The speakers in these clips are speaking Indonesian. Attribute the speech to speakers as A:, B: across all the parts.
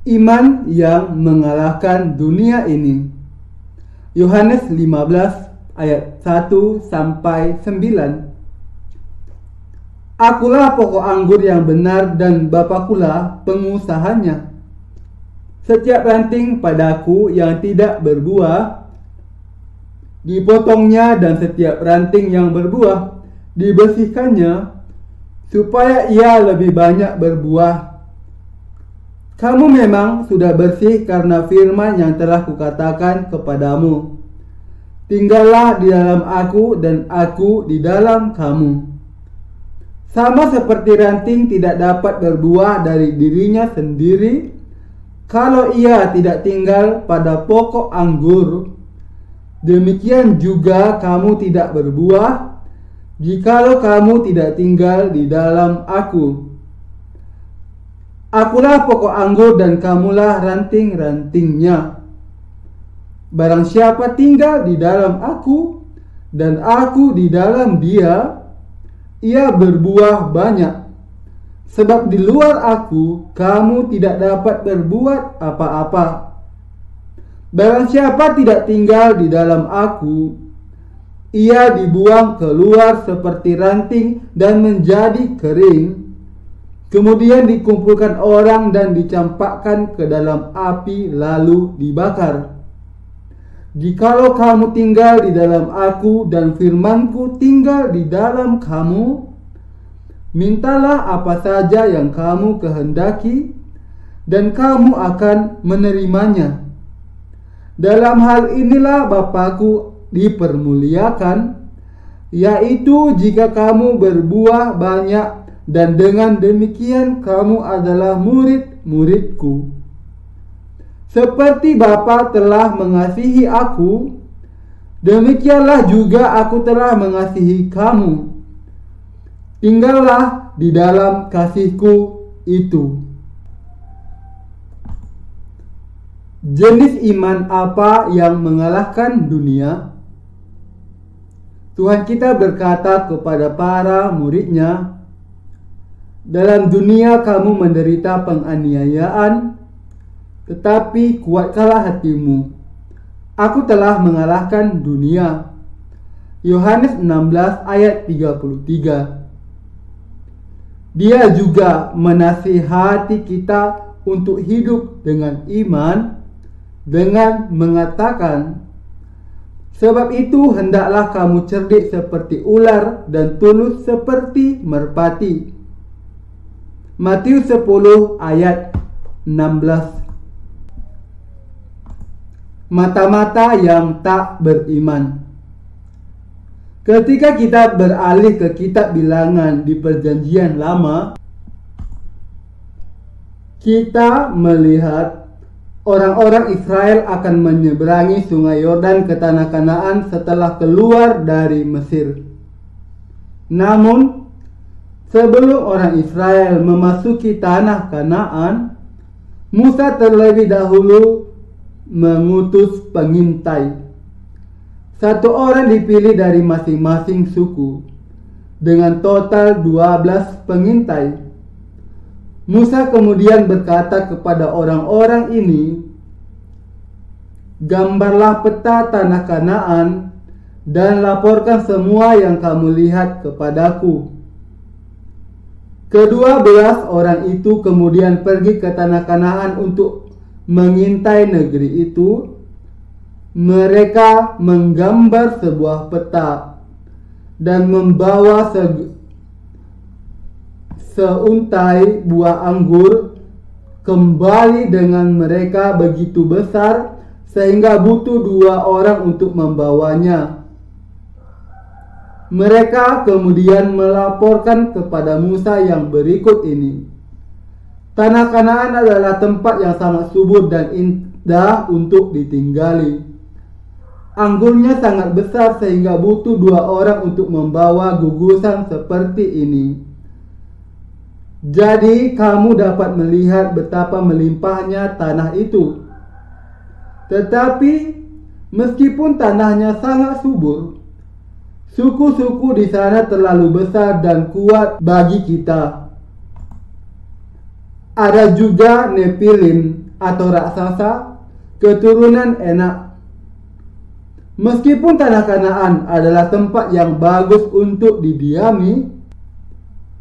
A: Iman yang mengalahkan dunia ini. Yohanes 15 ayat 1-9. Akulah pokok anggur yang benar dan Bapakulah pengusahanya. Setiap ranting padaku yang tidak berbuah dipotongnya, dan setiap ranting yang berbuah dibersihkannya, supaya ia lebih banyak berbuah. Kamu memang sudah bersih karena firman yang telah kukatakan kepadamu. Tinggallah di dalam aku dan aku di dalam kamu. Sama seperti ranting tidak dapat berbuah dari dirinya sendiri kalau ia tidak tinggal pada pokok anggur, demikian juga kamu tidak berbuah jikalau kamu tidak tinggal di dalam aku. Akulah pokok anggur dan kamulah ranting-rantingnya. Barang siapa tinggal di dalam aku dan aku di dalam dia, ia berbuah banyak. Sebab di luar aku kamu tidak dapat berbuat apa-apa. Barang siapa tidak tinggal di dalam aku, ia dibuang keluar seperti ranting dan menjadi kering, kemudian dikumpulkan orang dan dicampakkan ke dalam api lalu dibakar. Jikalau kamu tinggal di dalam aku dan firmanku tinggal di dalam kamu, mintalah apa saja yang kamu kehendaki dan kamu akan menerimanya. Dalam hal inilah Bapa-Ku dipermuliakan, yaitu jika kamu berbuah banyak, dan dengan demikian kamu adalah murid-murid-Ku. Seperti Bapa telah mengasihi aku, demikianlah juga aku telah mengasihi kamu. Tinggallah di dalam kasihku itu. Jenis iman apa yang mengalahkan dunia? Tuhan kita berkata kepada para murid-Nya, dalam dunia kamu menderita penganiayaan, tetapi kuatkanlah hatimu. Aku telah mengalahkan dunia. Yohanes 16 ayat 33. Dia juga menasihati kita untuk hidup dengan iman, dengan mengatakan, sebab itu hendaklah kamu cerdik seperti ular dan tulus seperti merpati. Matius 10 ayat 16. Mata-mata yang tak beriman. Ketika kita beralih ke kitab Bilangan di Perjanjian Lama, kita melihat orang-orang Israel akan menyeberangi Sungai Yordan ke tanah Kanaan setelah keluar dari Mesir. Namun, sebelum orang Israel memasuki tanah Kanaan, Musa terlebih dahulu mengutus pengintai. Satu orang dipilih dari masing-masing suku, dengan total 12 pengintai. Musa kemudian berkata kepada orang-orang ini, gambarlah peta tanah Kanaan dan laporkan semua yang kamu lihat kepadaku. Ke-12 orang itu kemudian pergi ke tanah Kanaan untuk mengintai negeri itu. Mereka menggambar sebuah peta dan membawa seuntai buah anggur kembali dengan mereka begitu besar sehingga butuh 2 orang untuk membawanya. Mereka kemudian melaporkan kepada Musa yang berikut ini. Tanah Kanaan adalah tempat yang sangat subur dan indah untuk ditinggali. Anggurnya sangat besar sehingga butuh 2 orang untuk membawa gugusan seperti ini. Jadi kamu dapat melihat betapa melimpahnya tanah itu. Tetapi meskipun tanahnya sangat subur, suku-suku di sana terlalu besar dan kuat bagi kita. Ada juga Nefilim atau raksasa, keturunan Enak. Meskipun tanah Kanaan adalah tempat yang bagus untuk didiami,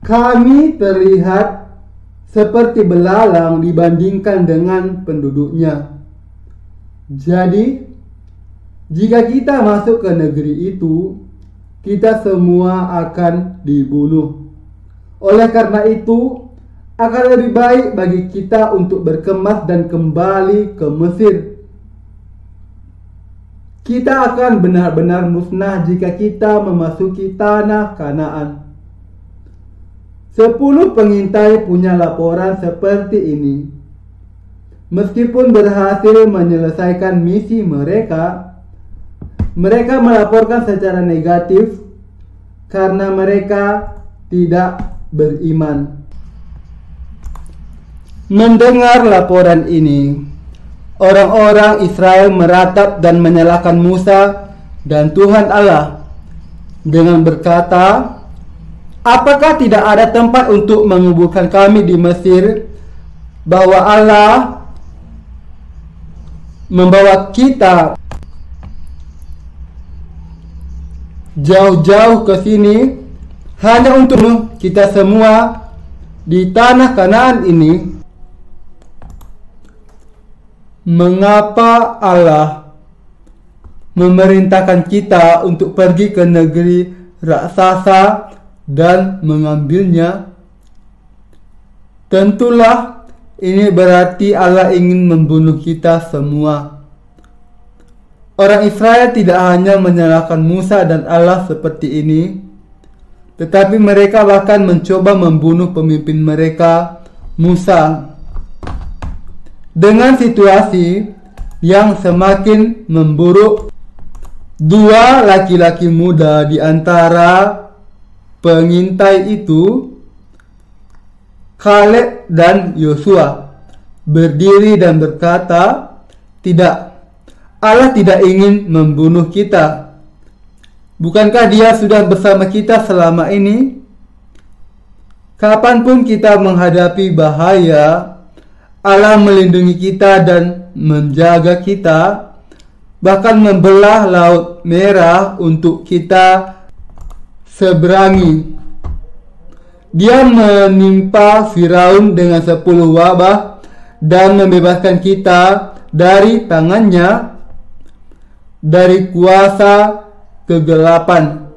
A: kami terlihat seperti belalang dibandingkan dengan penduduknya. Jadi, jika kita masuk ke negeri itu, kita semua akan dibunuh. Oleh karena itu, akan lebih baik bagi kita untuk berkemas dan kembali ke Mesir. Kita akan benar-benar musnah jika kita memasuki tanah Kanaan. 10 pengintai punya laporan seperti ini. Meskipun berhasil menyelesaikan misi mereka, mereka melaporkan secara negatif karena mereka tidak beriman. Mendengar laporan ini, orang-orang Israel meratap dan menyalahkan Musa dan Tuhan Allah dengan berkata, "Apakah tidak ada tempat untuk menguburkan kami di Mesir, bahwa Allah membawa kita jauh-jauh ke sini hanya untuk kita semua di tanah Kanaan ini? Mengapa Allah memerintahkan kita untuk pergi ke negeri raksasa dan mengambilnya? Tentulah ini berarti Allah ingin membunuh kita semua." Orang Israel tidak hanya menyalahkan Musa dan Allah seperti ini, tetapi mereka bahkan mencoba membunuh pemimpin mereka, Musa. Dengan situasi yang semakin memburuk, 2 laki-laki muda di antara pengintai itu, Kaleb dan Yosua, berdiri dan berkata, "Tidak, Allah tidak ingin membunuh kita. Bukankah Dia sudah bersama kita selama ini? Kapanpun kita menghadapi bahaya, Allah melindungi kita dan menjaga kita, bahkan membelah Laut Merah untuk kita seberangi. Dia menimpa Firaun dengan 10 wabah dan membebaskan kita dari tangannya, dari kuasa kegelapan.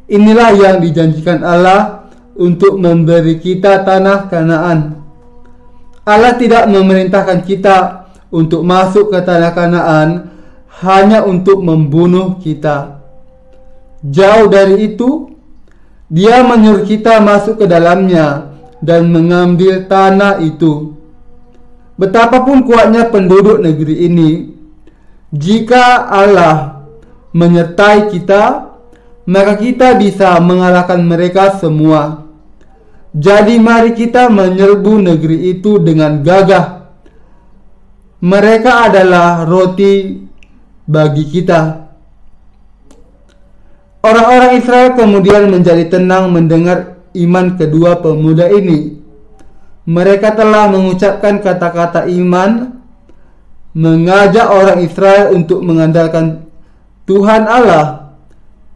A: Inilah yang dijanjikan Allah untuk memberi kita tanah Kanaan. Allah tidak memerintahkan kita untuk masuk ke tanah Kanaan hanya untuk membunuh kita. Jauh dari itu, Dia menyuruh kita masuk ke dalamnya dan mengambil tanah itu. Betapapun kuatnya penduduk negeri ini, jika Allah menyertai kita, maka kita bisa mengalahkan mereka semua. Jadi mari kita menyerbu negeri itu dengan gagah. Mereka adalah roti bagi kita." Orang-orang Israel kemudian menjadi tenang mendengar iman kedua pemuda ini. Mereka telah mengucapkan kata-kata iman, mengajak orang Israel untuk mengandalkan Tuhan Allah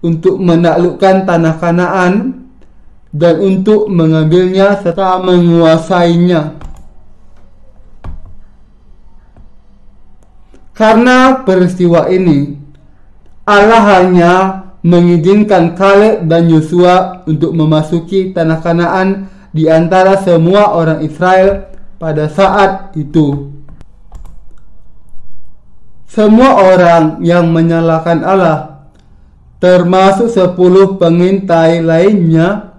A: untuk menaklukkan tanah Kanaan dan untuk mengambilnya serta menguasainya. Karena peristiwa ini, Allah hanya mengizinkan Kaleb dan Yosua untuk memasuki tanah Kanaan di antara semua orang Israel pada saat itu. Semua orang yang menyalahkan Allah, termasuk 10 pengintai lainnya,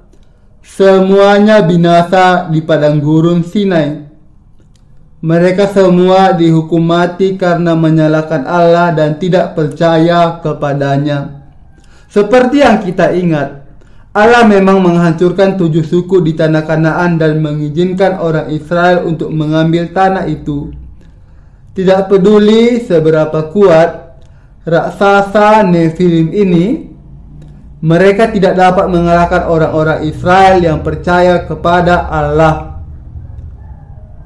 A: semuanya binasa di padang gurun Sinai. Mereka semua dihukum mati karena menyalahkan Allah dan tidak percaya kepadanya. Seperti yang kita ingat, Allah memang menghancurkan 7 suku di tanah Kanaan dan mengizinkan orang Israel untuk mengambil tanah itu. Tidak peduli seberapa kuat raksasa Nefilim ini, mereka tidak dapat mengalahkan orang-orang Israel yang percaya kepada Allah.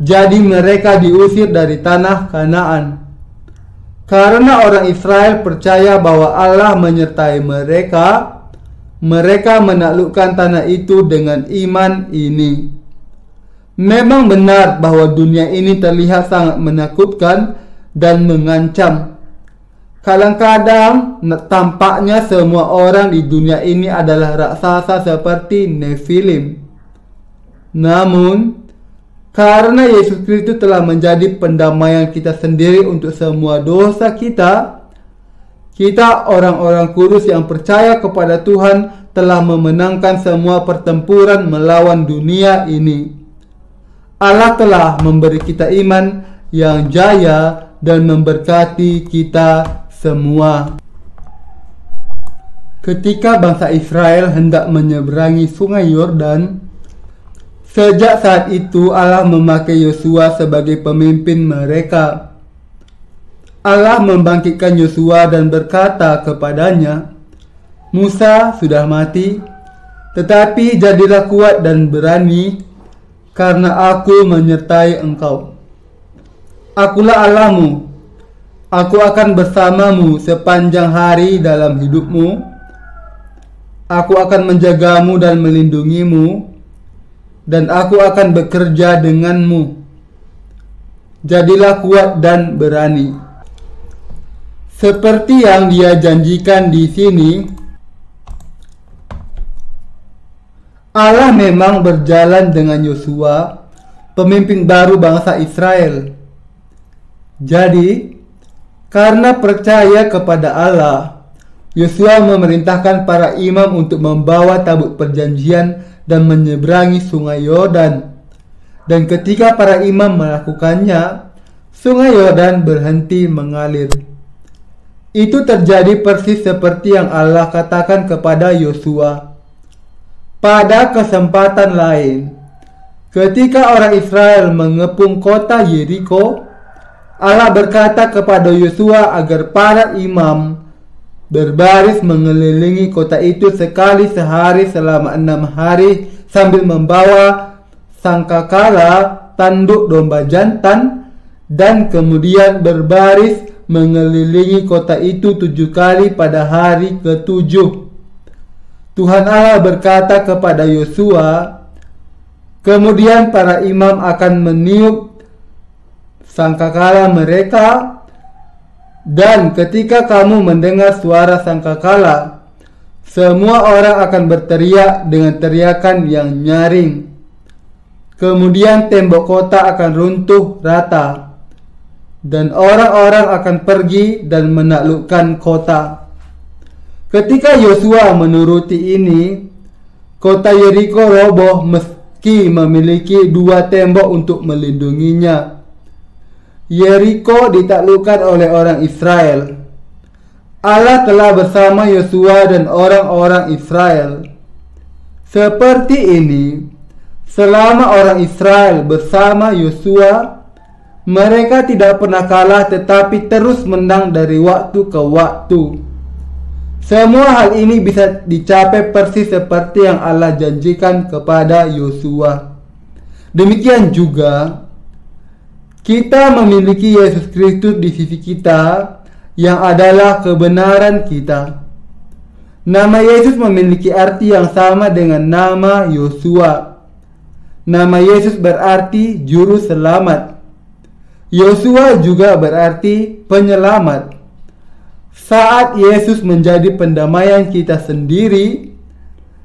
A: Jadi mereka diusir dari tanah Kanaan. Karena orang Israel percaya bahwa Allah menyertai mereka, mereka menaklukkan tanah itu dengan iman ini. Memang benar bahwa dunia ini terlihat sangat menakutkan dan mengancam. Kadang-kadang tampaknya semua orang di dunia ini adalah raksasa seperti Nephilim. Namun, karena Yesus Kristus telah menjadi pendamaian kita sendiri untuk semua dosa kita, kita orang-orang kudus yang percaya kepada Tuhan telah memenangkan semua pertempuran melawan dunia ini. Allah telah memberi kita iman yang jaya dan memberkati kita semua. Ketika bangsa Israel hendak menyeberangi sungai Yordan, sejak saat itu Allah memakai Yosua sebagai pemimpin mereka. Allah membangkitkan Yosua dan berkata kepadanya, "Musa sudah mati, tetapi jadilah kuat dan berani, karena aku menyertai engkau. Akulah Allahmu, aku akan bersamamu sepanjang hari dalam hidupmu. Aku akan menjagamu dan melindungimu, dan aku akan bekerja denganmu. Jadilah kuat dan berani." Seperti yang Dia janjikan di sini, Allah memang berjalan dengan Yosua, pemimpin baru bangsa Israel. Jadi, karena percaya kepada Allah, Yosua memerintahkan para imam untuk membawa tabut perjanjian dan menyeberangi sungai Yordan. Dan ketika para imam melakukannya, sungai Yordan berhenti mengalir. Itu terjadi persis seperti yang Allah katakan kepada Yosua. Pada kesempatan lain, ketika orang Israel mengepung kota Yeriko, Allah berkata kepada Yosua agar para imam berbaris mengelilingi kota itu sekali sehari selama 6 hari sambil membawa sangkakala tanduk domba jantan, dan kemudian berbaris mengelilingi kota itu 7 kali pada hari ke-7. Tuhan Allah berkata kepada Yosua, kemudian para imam akan meniup sangkakala mereka, dan ketika kamu mendengar suara sangkakala, semua orang akan berteriak dengan teriakan yang nyaring. Kemudian tembok kota akan runtuh rata, dan orang-orang akan pergi dan menaklukkan kota. Ketika Yosua menuruti ini, kota Yeriko roboh meski memiliki 2 tembok untuk melindunginya. Yeriko ditaklukkan oleh orang Israel. Allah telah bersama Yosua dan orang-orang Israel. Seperti ini, selama orang Israel bersama Yosua, mereka tidak pernah kalah tetapi terus menang dari waktu ke waktu. Semua hal ini bisa dicapai persis seperti yang Allah janjikan kepada Yosua. Demikian juga, kita memiliki Yesus Kristus di sisi kita yang adalah kebenaran kita. Nama Yesus memiliki arti yang sama dengan nama Yosua. Nama Yesus berarti juru selamat. Yosua juga berarti penyelamat. Saat Yesus menjadi pendamaian kita sendiri,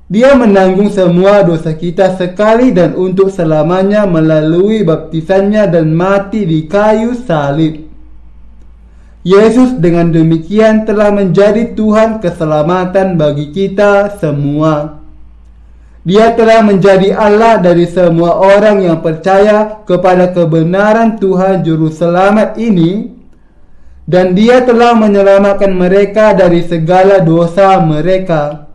A: Dia menanggung semua dosa kita sekali dan untuk selamanya melalui baptisannya dan mati di kayu salib. Yesus dengan demikian telah menjadi Tuhan keselamatan bagi kita semua. Dia telah menjadi Allah dari semua orang yang percaya kepada kebenaran Tuhan Juru Selamat ini, dan Dia telah menyelamatkan mereka dari segala dosa mereka.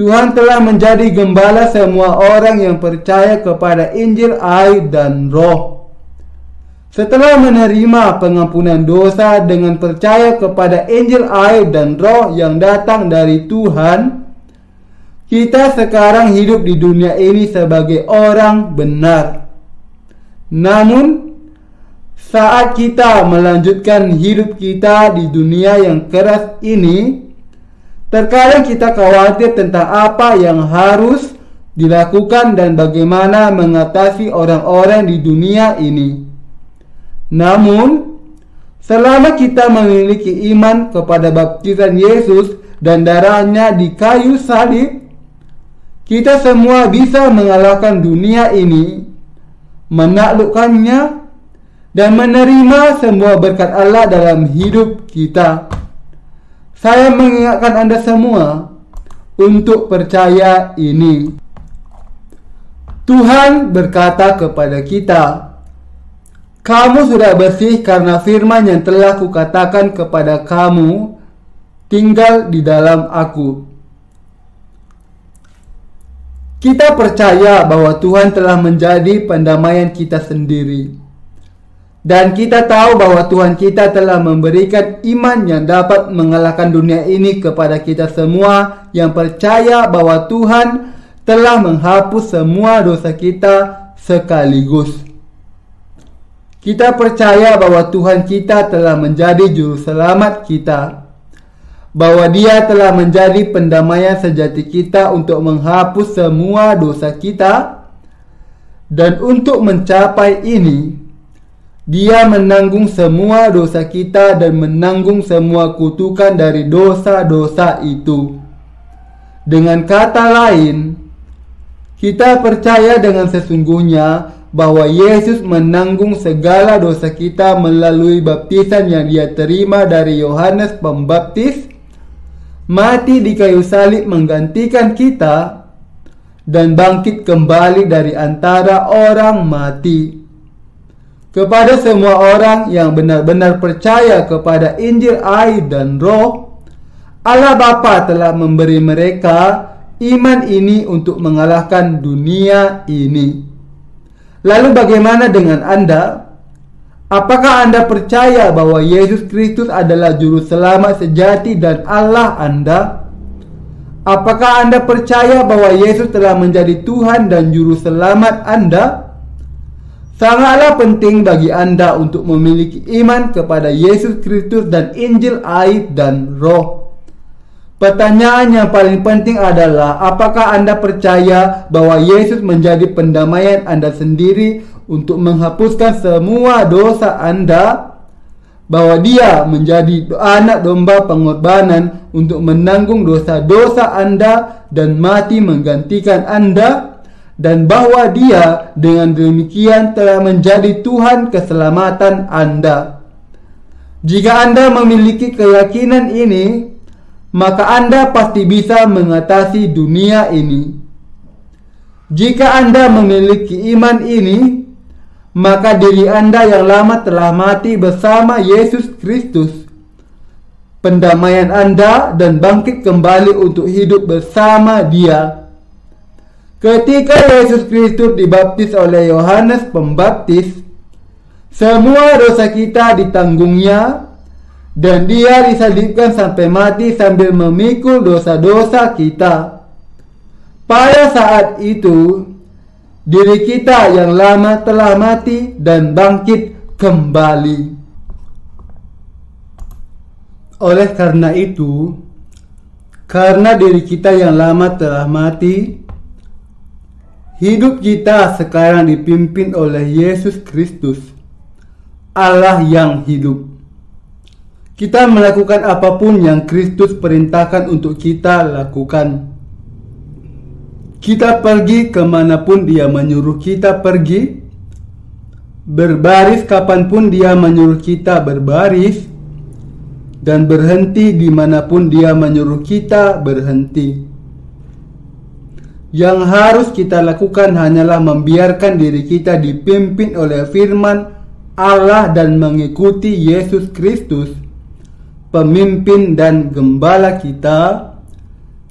A: Tuhan telah menjadi gembala semua orang yang percaya kepada Injil, air, dan Roh. Setelah menerima pengampunan dosa dengan percaya kepada Injil, air, dan Roh yang datang dari Tuhan, kita sekarang hidup di dunia ini sebagai orang benar. Namun, saat kita melanjutkan hidup kita di dunia yang keras ini, terkadang kita khawatir tentang apa yang harus dilakukan dan bagaimana mengatasi orang-orang di dunia ini. Namun, selama kita memiliki iman kepada baptisan Yesus dan darahnya di kayu salib, kita semua bisa mengalahkan dunia ini, menaklukkannya, dan menerima semua berkat Allah dalam hidup kita. Saya mengingatkan Anda semua untuk percaya ini. Tuhan berkata kepada kita, "Kamu sudah bersih karena firman yang telah kukatakan kepada kamu tinggal di dalam Aku." Kita percaya bahwa Tuhan telah menjadi pendamaian kita sendiri. Dan kita tahu bahwa Tuhan kita telah memberikan iman yang dapat mengalahkan dunia ini kepada kita semua yang percaya bahwa Tuhan telah menghapus semua dosa kita sekaligus. Kita percaya bahwa Tuhan kita telah menjadi juru selamat kita, bahwa Dia telah menjadi pendamaian sejati kita untuk menghapus semua dosa kita, dan untuk mencapai ini, Dia menanggung semua dosa kita dan menanggung semua kutukan dari dosa-dosa itu. Dengan kata lain, kita percaya dengan sesungguhnya bahwa Yesus menanggung segala dosa kita melalui baptisan yang Dia terima dari Yohanes Pembaptis, mati di kayu salib menggantikan kita, dan bangkit kembali dari antara orang mati. Kepada semua orang yang benar-benar percaya kepada Injil, air, dan Roh, Allah Bapa telah memberi mereka iman ini untuk mengalahkan dunia ini. Lalu bagaimana dengan Anda? Apakah Anda percaya bahwa Yesus Kristus adalah juru selamat sejati dan Allah Anda? Apakah Anda percaya bahwa Yesus telah menjadi Tuhan dan juru selamat Anda? Sangatlah penting bagi Anda untuk memiliki iman kepada Yesus Kristus dan Injil, air, dan Roh. Pertanyaan yang paling penting adalah, apakah Anda percaya bahwa Yesus menjadi pendamaian Anda sendiri untuk menghapuskan semua dosa Anda? Bahwa Dia menjadi anak domba pengorbanan untuk menanggung dosa-dosa Anda dan mati menggantikan Anda? Dan bahwa Dia dengan demikian telah menjadi Tuhan keselamatan Anda. Jika Anda memiliki keyakinan ini, maka Anda pasti bisa mengatasi dunia ini. Jika Anda memiliki iman ini, maka diri Anda yang lama telah mati bersama Yesus Kristus. Pendamaian Anda dan bangkit kembali untuk hidup bersama Dia. Ketika Yesus Kristus dibaptis oleh Yohanes Pembaptis, semua dosa kita ditanggungnya, dan Dia disalibkan sampai mati sambil memikul dosa-dosa kita. Pada saat itu, diri kita yang lama telah mati dan bangkit kembali. Oleh karena itu, karena diri kita yang lama telah mati, hidup kita sekarang dipimpin oleh Yesus Kristus, Allah yang hidup. Kita melakukan apapun yang Kristus perintahkan untuk kita lakukan. Kita pergi kemanapun Dia menyuruh kita pergi, berbaris kapanpun Dia menyuruh kita berbaris, dan berhenti dimanapun Dia menyuruh kita berhenti. Yang harus kita lakukan hanyalah membiarkan diri kita dipimpin oleh firman Allah dan mengikuti Yesus Kristus, pemimpin dan gembala kita,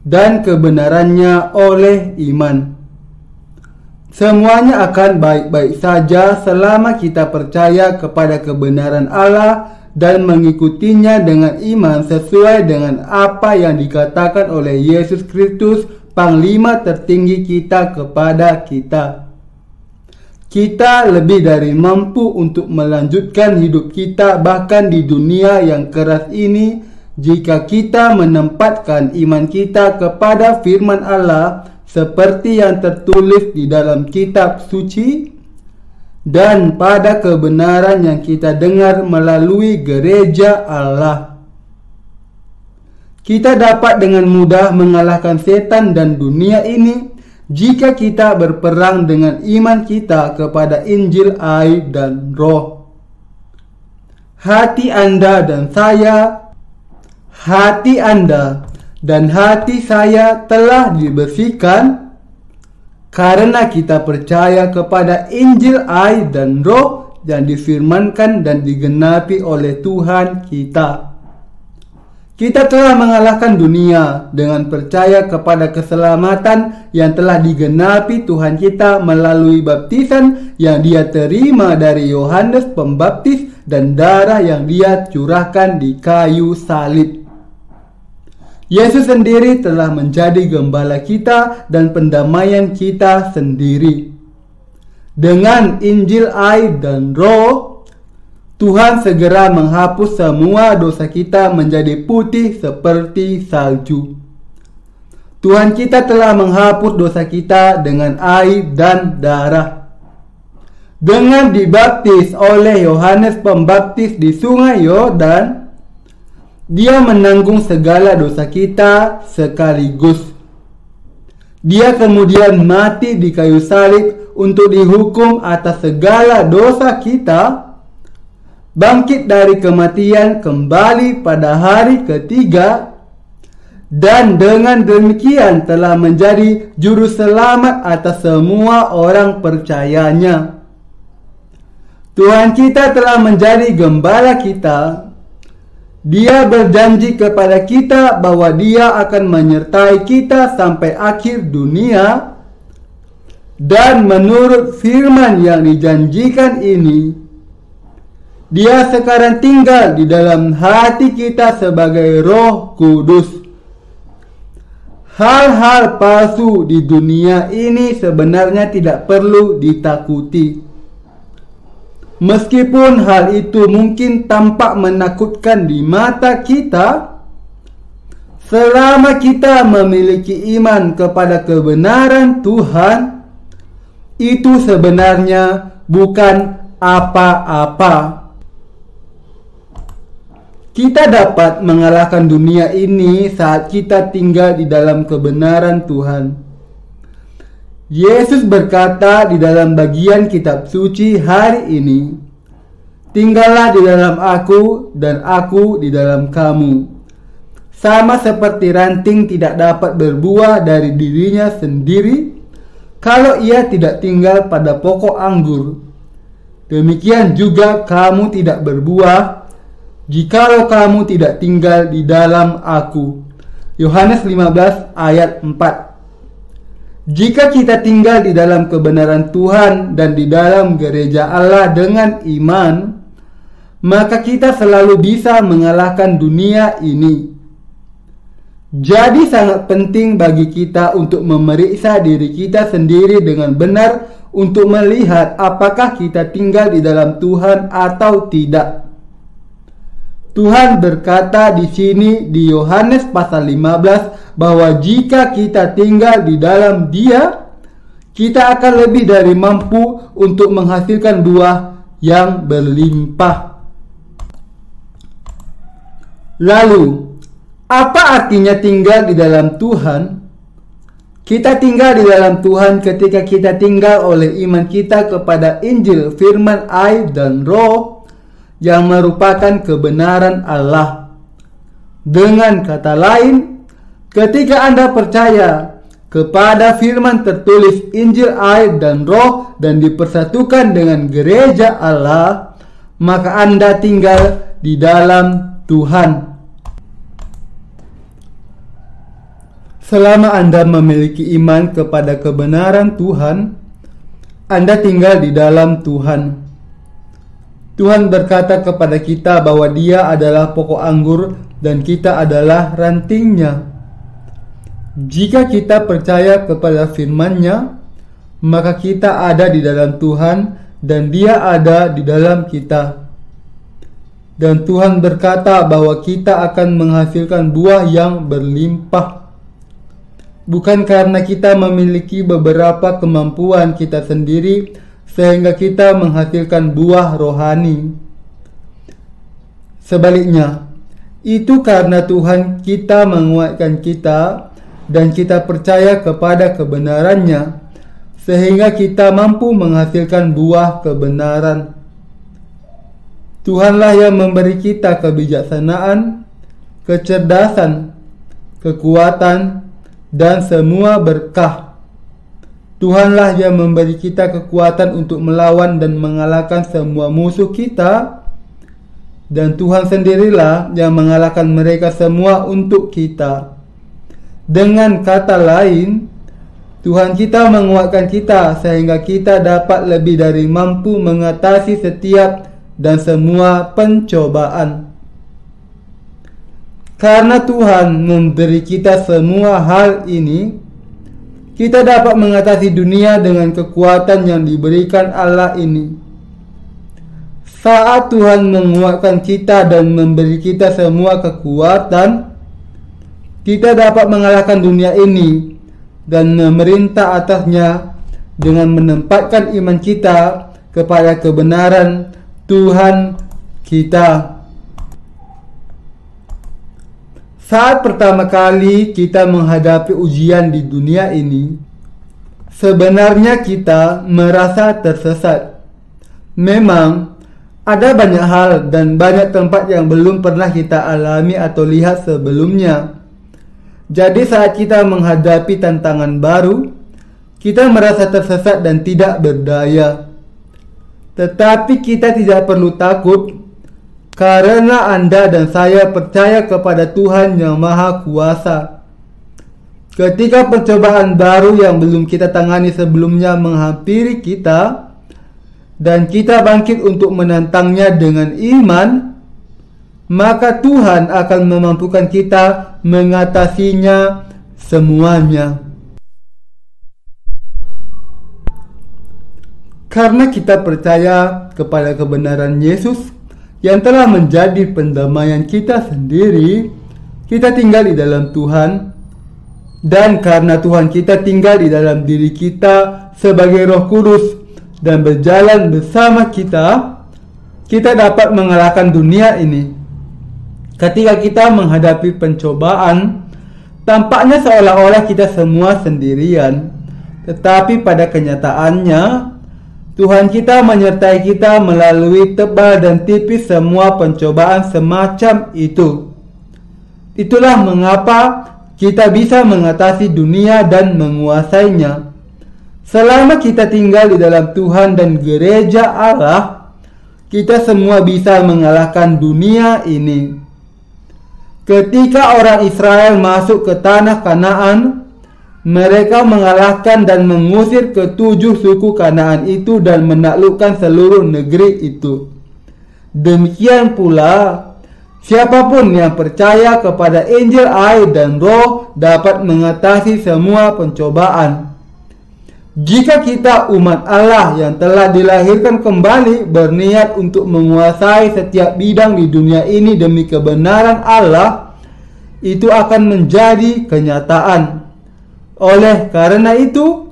A: dan kebenarannya oleh iman. Semuanya akan baik-baik saja selama kita percaya kepada kebenaran Allah dan mengikutinya dengan iman sesuai dengan apa yang dikatakan oleh Yesus Kristus, Panglima tertinggi kita kepada kita. kita lebih dari mampu untuk melanjutkan hidup kita bahkan di dunia yang keras ini jika kita menempatkan iman kita kepada firman Allah seperti yang tertulis di dalam kitab suci dan pada kebenaran yang kita dengar melalui gereja Allah. Kita dapat dengan mudah mengalahkan setan dan dunia ini jika kita berperang dengan iman kita kepada Injil, air, dan Roh. Hati Anda dan hati saya telah dibersihkan karena kita percaya kepada Injil, air, dan Roh yang difirmankan dan digenapi oleh Tuhan kita. Kita telah mengalahkan dunia dengan percaya kepada keselamatan yang telah digenapi Tuhan kita melalui baptisan yang Dia terima dari Yohanes Pembaptis dan darah yang Dia curahkan di kayu salib. Yesus sendiri telah menjadi gembala kita dan pendamaian kita sendiri. Dengan Injil, air, dan Roh, Tuhan segera menghapus semua dosa kita menjadi putih seperti salju. Tuhan kita telah menghapus dosa kita dengan air dan darah. Dengan dibaptis oleh Yohanes Pembaptis di Sungai Yordan, Dia menanggung segala dosa kita sekaligus. Dia kemudian mati di kayu salib untuk dihukum atas segala dosa kita, bangkit dari kematian kembali pada hari ketiga, dan dengan demikian telah menjadi juru selamat atas semua orang percayanya. Tuhan kita telah menjadi gembala kita. Dia berjanji kepada kita bahwa Dia akan menyertai kita sampai akhir dunia, dan menurut firman yang dijanjikan ini, Dia sekarang tinggal di dalam hati kita sebagai Roh Kudus. Hal-hal palsu di dunia ini sebenarnya tidak perlu ditakuti. Meskipun hal itu mungkin tampak menakutkan di mata kita, selama kita memiliki iman kepada kebenaran Tuhan, itu sebenarnya bukan apa-apa. Kita dapat mengalahkan dunia ini saat kita tinggal di dalam kebenaran Tuhan. Yesus berkata di dalam bagian kitab suci hari ini, "Tinggallah di dalam aku dan aku di dalam kamu." Sama seperti ranting tidak dapat berbuah dari dirinya sendiri kalau ia tidak tinggal pada pokok anggur, demikian juga kamu tidak berbuah jikalau kamu tidak tinggal di dalam aku. Yohanes 15 ayat 4. Jika kita tinggal di dalam kebenaran Tuhan dan di dalam gereja Allah dengan iman, maka kita selalu bisa mengalahkan dunia ini. Jadi sangat penting bagi kita untuk memeriksa diri kita sendiri dengan benar untuk melihat apakah kita tinggal di dalam Tuhan atau tidak. Tuhan berkata di sini di Yohanes pasal 15 bahwa jika kita tinggal di dalam Dia, kita akan lebih dari mampu untuk menghasilkan buah yang berlimpah. Lalu, apa artinya tinggal di dalam Tuhan? Kita tinggal di dalam Tuhan ketika kita tinggal oleh iman kita kepada Injil, firman, air, dan Roh yang merupakan kebenaran Allah. Dengan kata lain, ketika Anda percaya kepada firman tertulis Injil, air, dan Roh dan dipersatukan dengan gereja Allah, maka Anda tinggal di dalam Tuhan. Selama Anda memiliki iman kepada kebenaran Tuhan, Anda tinggal di dalam Tuhan. Tuhan berkata kepada kita bahwa Dia adalah pokok anggur dan kita adalah rantingnya. Jika kita percaya kepada firman-Nya, maka kita ada di dalam Tuhan dan Dia ada di dalam kita. Dan Tuhan berkata bahwa kita akan menghasilkan buah yang berlimpah. Bukan karena kita memiliki beberapa kemampuan kita sendiri sehingga kita menghasilkan buah rohani. Sebaliknya, itu karena Tuhan kita menguatkan kita dan kita percaya kepada kebenarannya, sehingga kita mampu menghasilkan buah kebenaran. Tuhanlah yang memberi kita kebijaksanaan, kecerdasan, kekuatan, dan semua berkah. Tuhanlah yang memberi kita kekuatan untuk melawan dan mengalahkan semua musuh kita, dan Tuhan sendirilah yang mengalahkan mereka semua untuk kita. Dengan kata lain, Tuhan kita menguatkan kita sehingga kita dapat lebih dari mampu mengatasi setiap dan semua pencobaan. Karena Tuhan memberi kita semua hal ini, kita dapat mengatasi dunia dengan kekuatan yang diberikan Allah ini. Saat Tuhan menguatkan kita dan memberi kita semua kekuatan, kita dapat mengalahkan dunia ini dan memerintah atasnya dengan menempatkan iman kita kepada kebenaran Tuhan kita. Saat pertama kali kita menghadapi ujian di dunia ini, sebenarnya kita merasa tersesat. Memang ada banyak hal dan banyak tempat yang belum pernah kita alami atau lihat sebelumnya. Jadi saat kita menghadapi tantangan baru, kita merasa tersesat dan tidak berdaya. Tetapi kita tidak perlu takut, karena Anda dan saya percaya kepada Tuhan yang Maha Kuasa. Ketika pencobaan baru yang belum kita tangani sebelumnya menghampiri kita, dan kita bangkit untuk menantangnya dengan iman, maka Tuhan akan memampukan kita mengatasinya semuanya. Karena kita percaya kepada kebenaran Yesus yang telah menjadi pendamaian kita sendiri, kita tinggal di dalam Tuhan. Dan karena Tuhan kita tinggal di dalam diri kita sebagai Roh Kudus dan berjalan bersama kita, kita dapat mengalahkan dunia ini. Ketika kita menghadapi pencobaan, tampaknya seolah-olah kita semua sendirian. Tetapi pada kenyataannya, Tuhan kita menyertai kita melalui tebal dan tipis semua pencobaan semacam itu. Itulah mengapa kita bisa mengatasi dunia dan menguasainya. Selama kita tinggal di dalam Tuhan dan gereja Allah, kita semua bisa mengalahkan dunia ini. Ketika orang Israel masuk ke tanah Kanaan, mereka mengalahkan dan mengusir ke-7 suku Kanaan itu dan menaklukkan seluruh negeri itu. Demikian pula, siapapun yang percaya kepada Injil air dan Roh dapat mengatasi semua pencobaan. Jika kita umat Allah yang telah dilahirkan kembali berniat untuk menguasai setiap bidang di dunia ini demi kebenaran Allah, itu akan menjadi kenyataan. Oleh karena itu,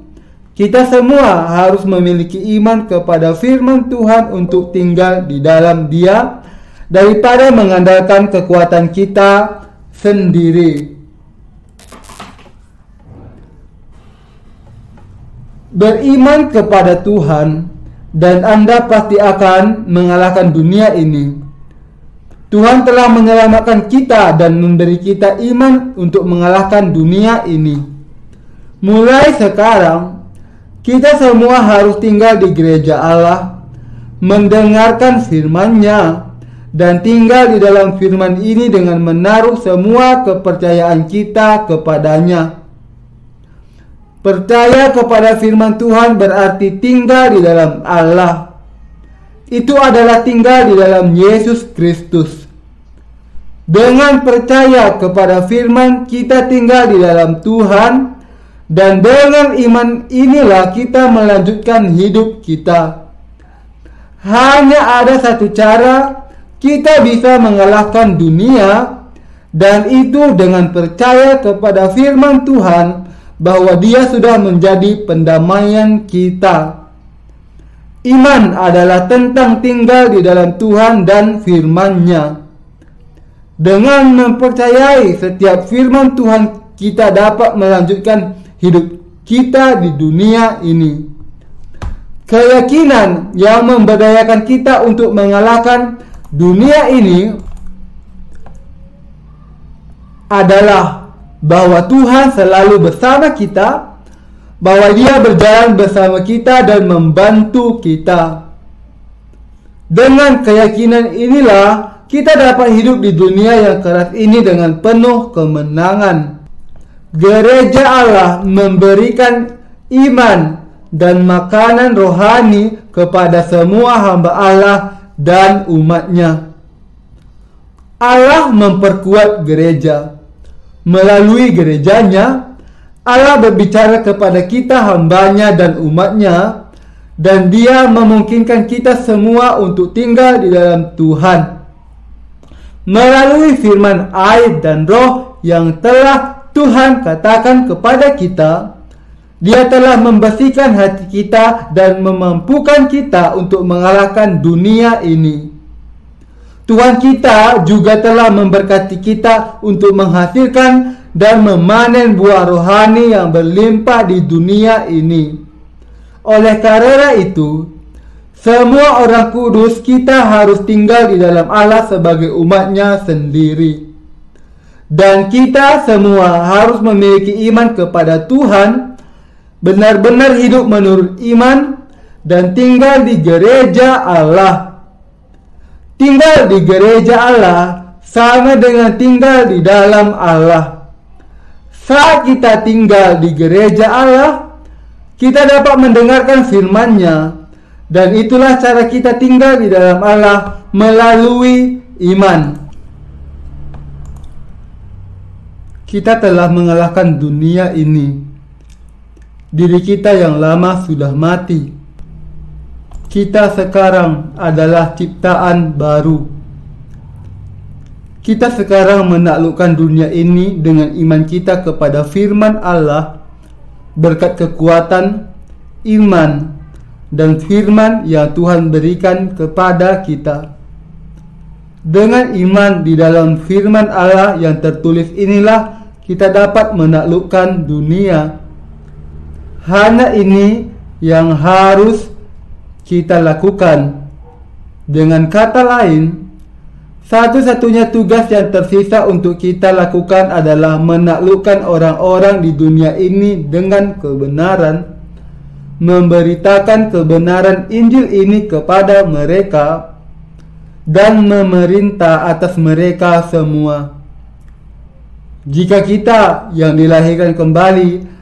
A: kita semua harus memiliki iman kepada firman Tuhan untuk tinggal di dalam Dia daripada mengandalkan kekuatan kita sendiri. Beriman kepada Tuhan dan Anda pasti akan mengalahkan dunia ini. Tuhan telah menyelamatkan kita dan memberi kita iman untuk mengalahkan dunia ini. Mulai sekarang, kita semua harus tinggal di gereja Allah, mendengarkan firman-Nya, dan tinggal di dalam firman ini dengan menaruh semua kepercayaan kita kepadanya. Percaya kepada firman Tuhan berarti tinggal di dalam Allah. Itu adalah tinggal di dalam Yesus Kristus. Dengan percaya kepada firman, kita tinggal di dalam Tuhan Dan dengan iman inilah kita melanjutkan hidup kita. Hanya ada satu cara kita bisa mengalahkan dunia, dan itu dengan percaya kepada firman Tuhan bahwa Dia sudah menjadi pendamaian kita. Iman adalah tentang tinggal di dalam Tuhan dan firman-Nya. Dengan mempercayai setiap firman Tuhan, kita dapat melanjutkan hidup kita di dunia ini. Keyakinan yang memberdayakan kita untuk mengalahkan dunia ini adalah bahwa Tuhan selalu bersama kita, bahwa Dia berjalan bersama kita dan membantu kita. Dengan keyakinan inilah kita dapat hidup di dunia yang keras ini dengan penuh kemenangan. Gereja Allah memberikan iman dan makanan rohani kepada semua hamba Allah dan umatnya. Allah memperkuat gereja. Melalui gerejanya, Allah berbicara kepada kita hambanya dan umatnya, dan Dia memungkinkan kita semua untuk tinggal di dalam Tuhan. Melalui firman air dan roh yang telah Tuhan katakan kepada kita, Dia telah membersihkan hati kita dan memampukan kita untuk mengalahkan dunia ini. Tuhan kita juga telah memberkati kita untuk menghasilkan dan memanen buah rohani yang berlimpah di dunia ini. Oleh karena itu, semua orang kudus kita harus tinggal di dalam Allah sebagai umat-Nya sendiri. Dan kita semua harus memiliki iman kepada Tuhan, benar-benar hidup menurut iman, dan tinggal di gereja Allah. Tinggal di gereja Allah sama dengan tinggal di dalam Allah. Saat kita tinggal di gereja Allah, kita dapat mendengarkan firman-Nya, dan itulah cara kita tinggal di dalam Allah melalui iman. Kita telah mengalahkan dunia ini. Diri kita yang lama sudah mati. Kita sekarang adalah ciptaan baru. Kita sekarang menaklukkan dunia ini dengan iman kita kepada firman Allah, berkat kekuatan, iman, dan firman yang Tuhan berikan kepada kita. Dengan iman di dalam firman Allah yang tertulis inilah kita dapat menaklukkan dunia. Hanya ini yang harus kita lakukan. Dengan kata lain, satu-satunya tugas yang tersisa untuk kita lakukan adalah menaklukkan orang-orang di dunia ini dengan kebenaran, memberitakan kebenaran Injil ini kepada mereka, dan memerintah atas mereka semua. Jika kita yang dilahirkan kembali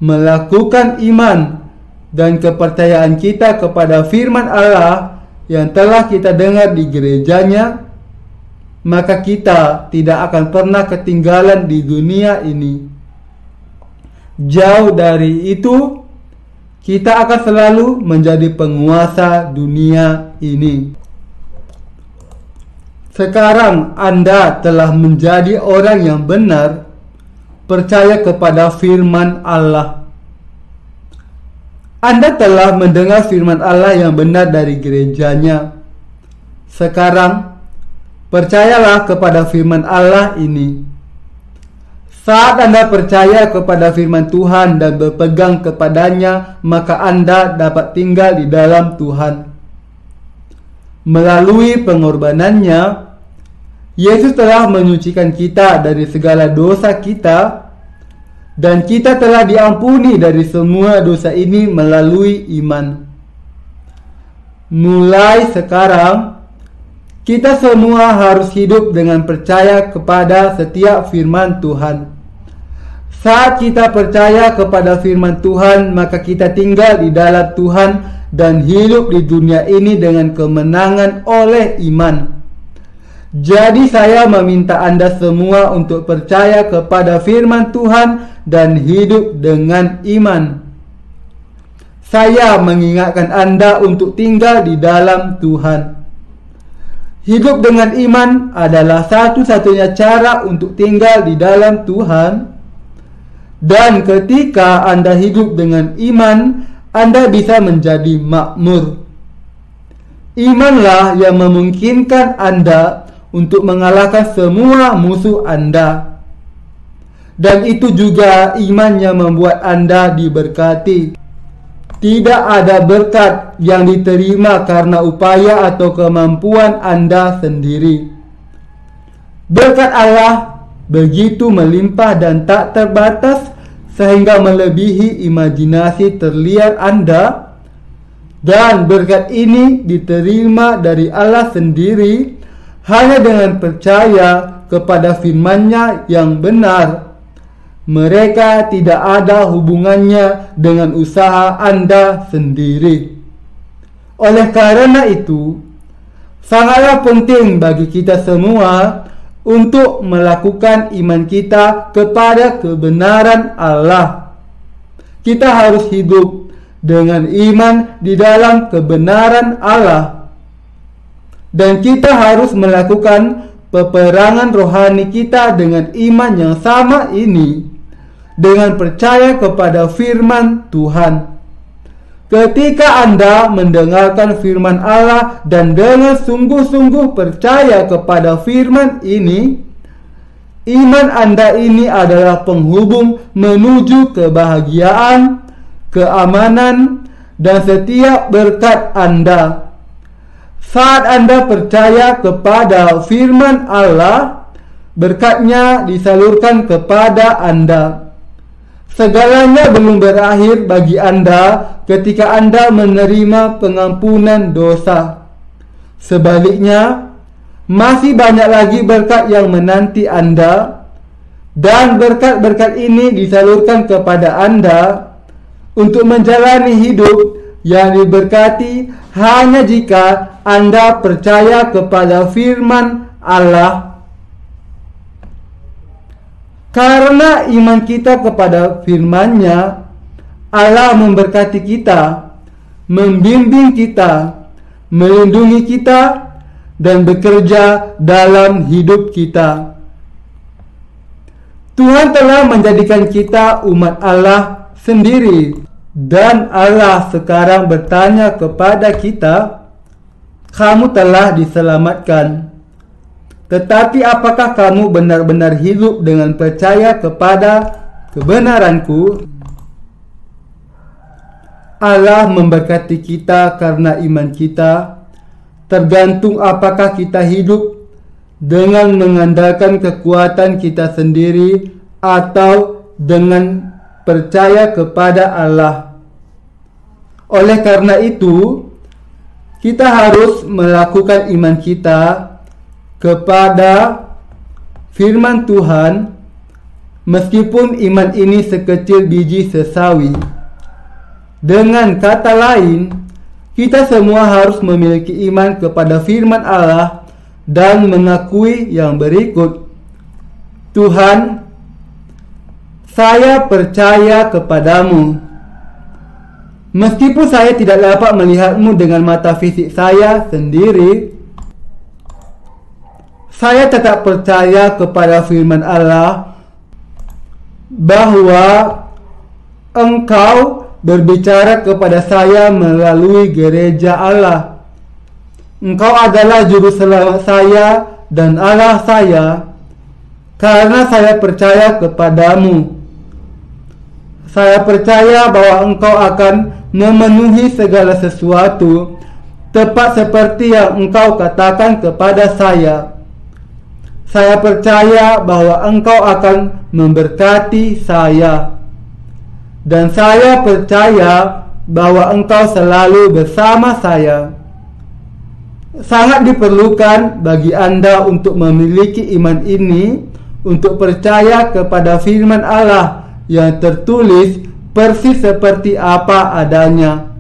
A: melakukan iman dan kepercayaan kita kepada firman Allah yang telah kita dengar di gerejanya, maka kita tidak akan pernah ketinggalan di dunia ini. Jauh dari itu, kita akan selalu menjadi penguasa dunia ini. Sekarang Anda telah menjadi orang yang benar, percaya kepada firman Allah. Anda telah mendengar firman Allah yang benar dari gerejanya. Sekarang, percayalah kepada firman Allah ini. Saat Anda percaya kepada firman Tuhan dan berpegang kepadanya, maka Anda dapat tinggal di dalam Tuhan. Melalui pengorbanannya, Yesus telah menyucikan kita dari segala dosa kita, dan kita telah diampuni dari semua dosa ini melalui iman. Mulai sekarang, kita semua harus hidup dengan percaya kepada setiap firman Tuhan. Saat kita percaya kepada firman Tuhan, maka kita tinggal di dalam Tuhan dan hidup di dunia ini dengan kemenangan oleh iman. Jadi saya meminta Anda semua untuk percaya kepada firman Tuhan dan hidup dengan iman. Saya mengingatkan Anda untuk tinggal di dalam Tuhan. Hidup dengan iman adalah satu-satunya cara untuk tinggal di dalam Tuhan. Dan ketika Anda hidup dengan iman, Anda bisa menjadi makmur. Imanlah yang memungkinkan Anda untuk mengalahkan semua musuh Anda. Dan itu juga iman yang membuat Anda diberkati. Tidak ada berkat yang diterima karena upaya atau kemampuan Anda sendiri. Berkat Allah begitu melimpah dan tak terbatas sehingga melebihi imajinasi terlihat Anda. Dan berkat ini diterima dari Allah sendiri hanya dengan percaya kepada firman-Nya yang benar. Mereka tidak ada hubungannya dengan usaha Anda sendiri. Oleh karena itu, sangatlah penting bagi kita semua untuk melakukan iman kita kepada kebenaran Allah. Kita harus hidup dengan iman di dalam kebenaran Allah. Dan kita harus melakukan peperangan rohani kita dengan iman yang sama ini, dengan percaya kepada firman Tuhan. Ketika Anda mendengarkan firman Allah dan dengan sungguh-sungguh percaya kepada firman ini, iman Anda ini adalah penghubung menuju kebahagiaan, keamanan, dan setiap berkat Anda. Saat Anda percaya kepada firman Allah, berkat-Nya disalurkan kepada Anda. Segalanya belum berakhir bagi Anda ketika Anda menerima pengampunan dosa. Sebaliknya, masih banyak lagi berkat yang menanti Anda, dan berkat-berkat ini disalurkan kepada Anda untuk menjalani hidup yang diberkati hanya jika Anda percaya kepada firman Allah. Karena iman kita kepada firman-Nya, Allah memberkati kita, membimbing kita, melindungi kita, dan bekerja dalam hidup kita. Tuhan telah menjadikan kita umat Allah sendiri, dan Allah sekarang bertanya kepada kita, "Kamu telah diselamatkan. Tetapi apakah kamu benar-benar hidup dengan percaya kepada kebenaranku?" Allah memberkati kita karena iman kita, tergantung apakah kita hidup dengan mengandalkan kekuatan kita sendiri atau dengan percaya kepada Allah. Oleh karena itu, kita harus melakukan iman kita kepada firman Tuhan, meskipun iman ini sekecil biji sesawi. Dengan kata lain, kita semua harus memiliki iman kepada firman Allah dan mengakui yang berikut: Tuhan, saya percaya kepadamu. Meskipun saya tidak dapat melihatmu dengan mata fisik saya sendiri, saya tetap percaya kepada firman Allah bahwa Engkau berbicara kepada saya melalui gereja Allah. Engkau adalah juru selamat saya dan Allah saya, karena saya percaya kepadamu. Saya percaya bahwa Engkau akan memenuhi segala sesuatu tepat seperti yang Engkau katakan kepada saya. Saya percaya bahwa Engkau akan memberkati saya. Dan saya percaya bahwa Engkau selalu bersama saya. Sangat diperlukan bagi Anda untuk memiliki iman ini, untuk percaya kepada firman Allah yang tertulis persis seperti apa adanya.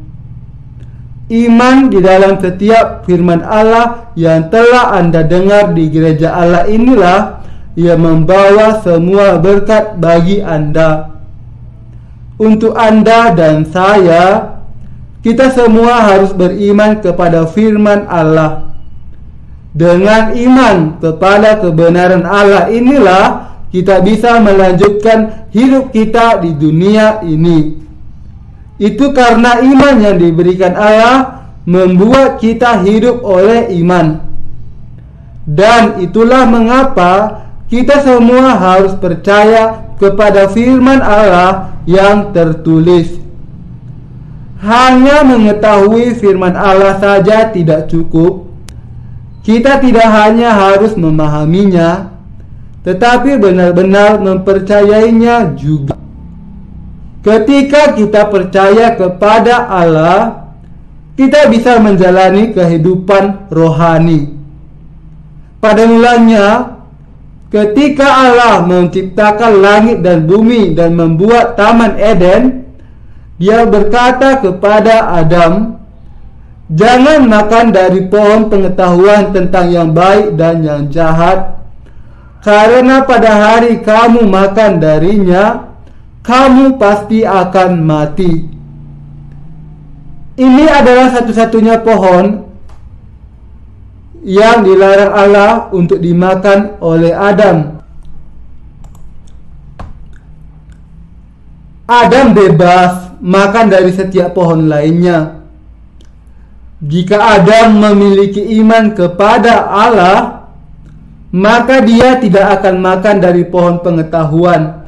A: Iman di dalam setiap firman Allah yang telah Anda dengar di gereja Allah inilah Ia membawa semua berkat bagi Anda. Untuk Anda dan saya, kita semua harus beriman kepada firman Allah. Dengan iman kepada kebenaran Allah inilah kita bisa melanjutkan hidup kita di dunia ini. Itu karena iman yang diberikan Allah membuat kita hidup oleh iman. Dan itulah mengapa kita semua harus percaya kepada firman Allah yang tertulis. Hanya mengetahui firman Allah saja tidak cukup. Kita tidak hanya harus memahaminya, tetapi benar-benar mempercayainya juga. Ketika kita percaya kepada Allah, kita bisa menjalani kehidupan rohani. Pada mulanya, ketika Allah menciptakan langit dan bumi dan membuat Taman Eden, Dia berkata kepada Adam, "Jangan makan dari pohon pengetahuan tentang yang baik dan yang jahat, karena pada hari kamu makan darinya, kamu pasti akan mati." Ini adalah satu-satunya pohon yang dilarang Allah untuk dimakan oleh Adam. Adam bebas makan dari setiap pohon lainnya. Jika Adam memiliki iman kepada Allah, maka dia tidak akan makan dari pohon pengetahuan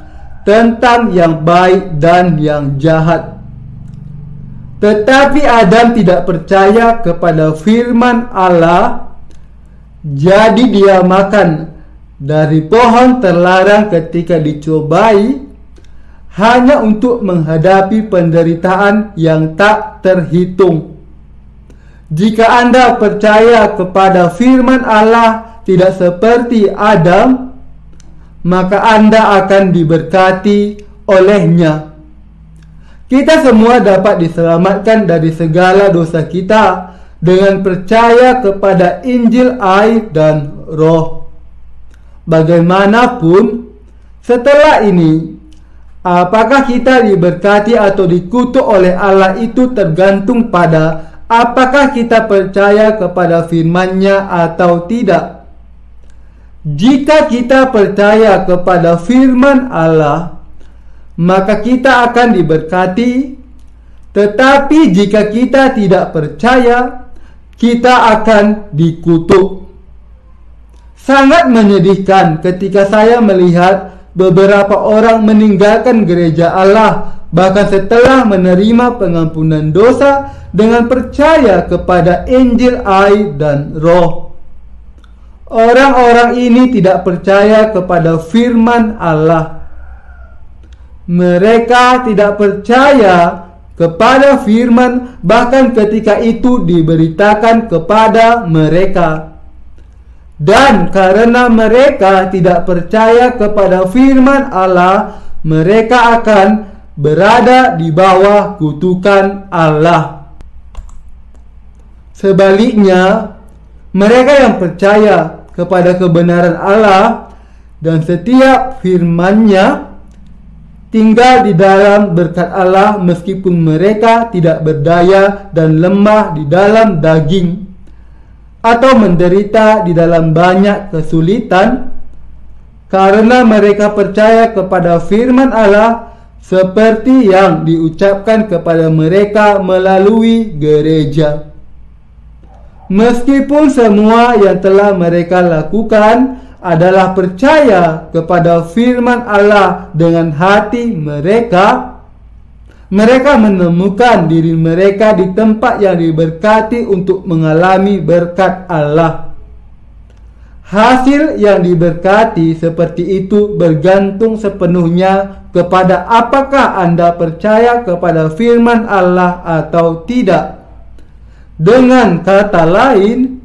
A: tentang yang baik dan yang jahat. Tetapi Adam tidak percaya kepada firman Allah, jadi dia makan dari pohon terlarang ketika dicobai, hanya untuk menghadapi penderitaan yang tak terhitung. Jika Anda percaya kepada firman Allah tidak seperti Adam, maka Anda akan diberkati olehnya. Kita semua dapat diselamatkan dari segala dosa kita dengan percaya kepada Injil, air, dan Roh. Bagaimanapun, setelah ini, apakah kita diberkati atau dikutuk oleh Allah itu tergantung pada apakah kita percaya kepada firman-Nya atau tidak. Jika kita percaya kepada firman Allah, maka kita akan diberkati. Tetapi jika kita tidak percaya, kita akan dikutuk. Sangat menyedihkan ketika saya melihat beberapa orang meninggalkan gereja Allah, bahkan setelah menerima pengampunan dosa dengan percaya kepada Injil, air, dan Roh. Orang-orang ini tidak percaya kepada firman Allah. Mereka tidak percaya kepada firman bahkan ketika itu diberitakan kepada mereka. Dan karena mereka tidak percaya kepada firman Allah, mereka akan berada di bawah kutukan Allah. Sebaliknya, mereka yang percaya kepada kebenaran Allah dan setiap firman-Nya tinggal di dalam berkat Allah meskipun mereka tidak berdaya dan lemah di dalam daging atau menderita di dalam banyak kesulitan, karena mereka percaya kepada firman Allah seperti yang diucapkan kepada mereka melalui gereja. Meskipun semua yang telah mereka lakukan adalah percaya kepada firman Allah dengan hati mereka, mereka menemukan diri mereka di tempat yang diberkati untuk mengalami berkat Allah. Hasil yang diberkati seperti itu bergantung sepenuhnya kepada apakah Anda percaya kepada firman Allah atau tidak. Dengan kata lain,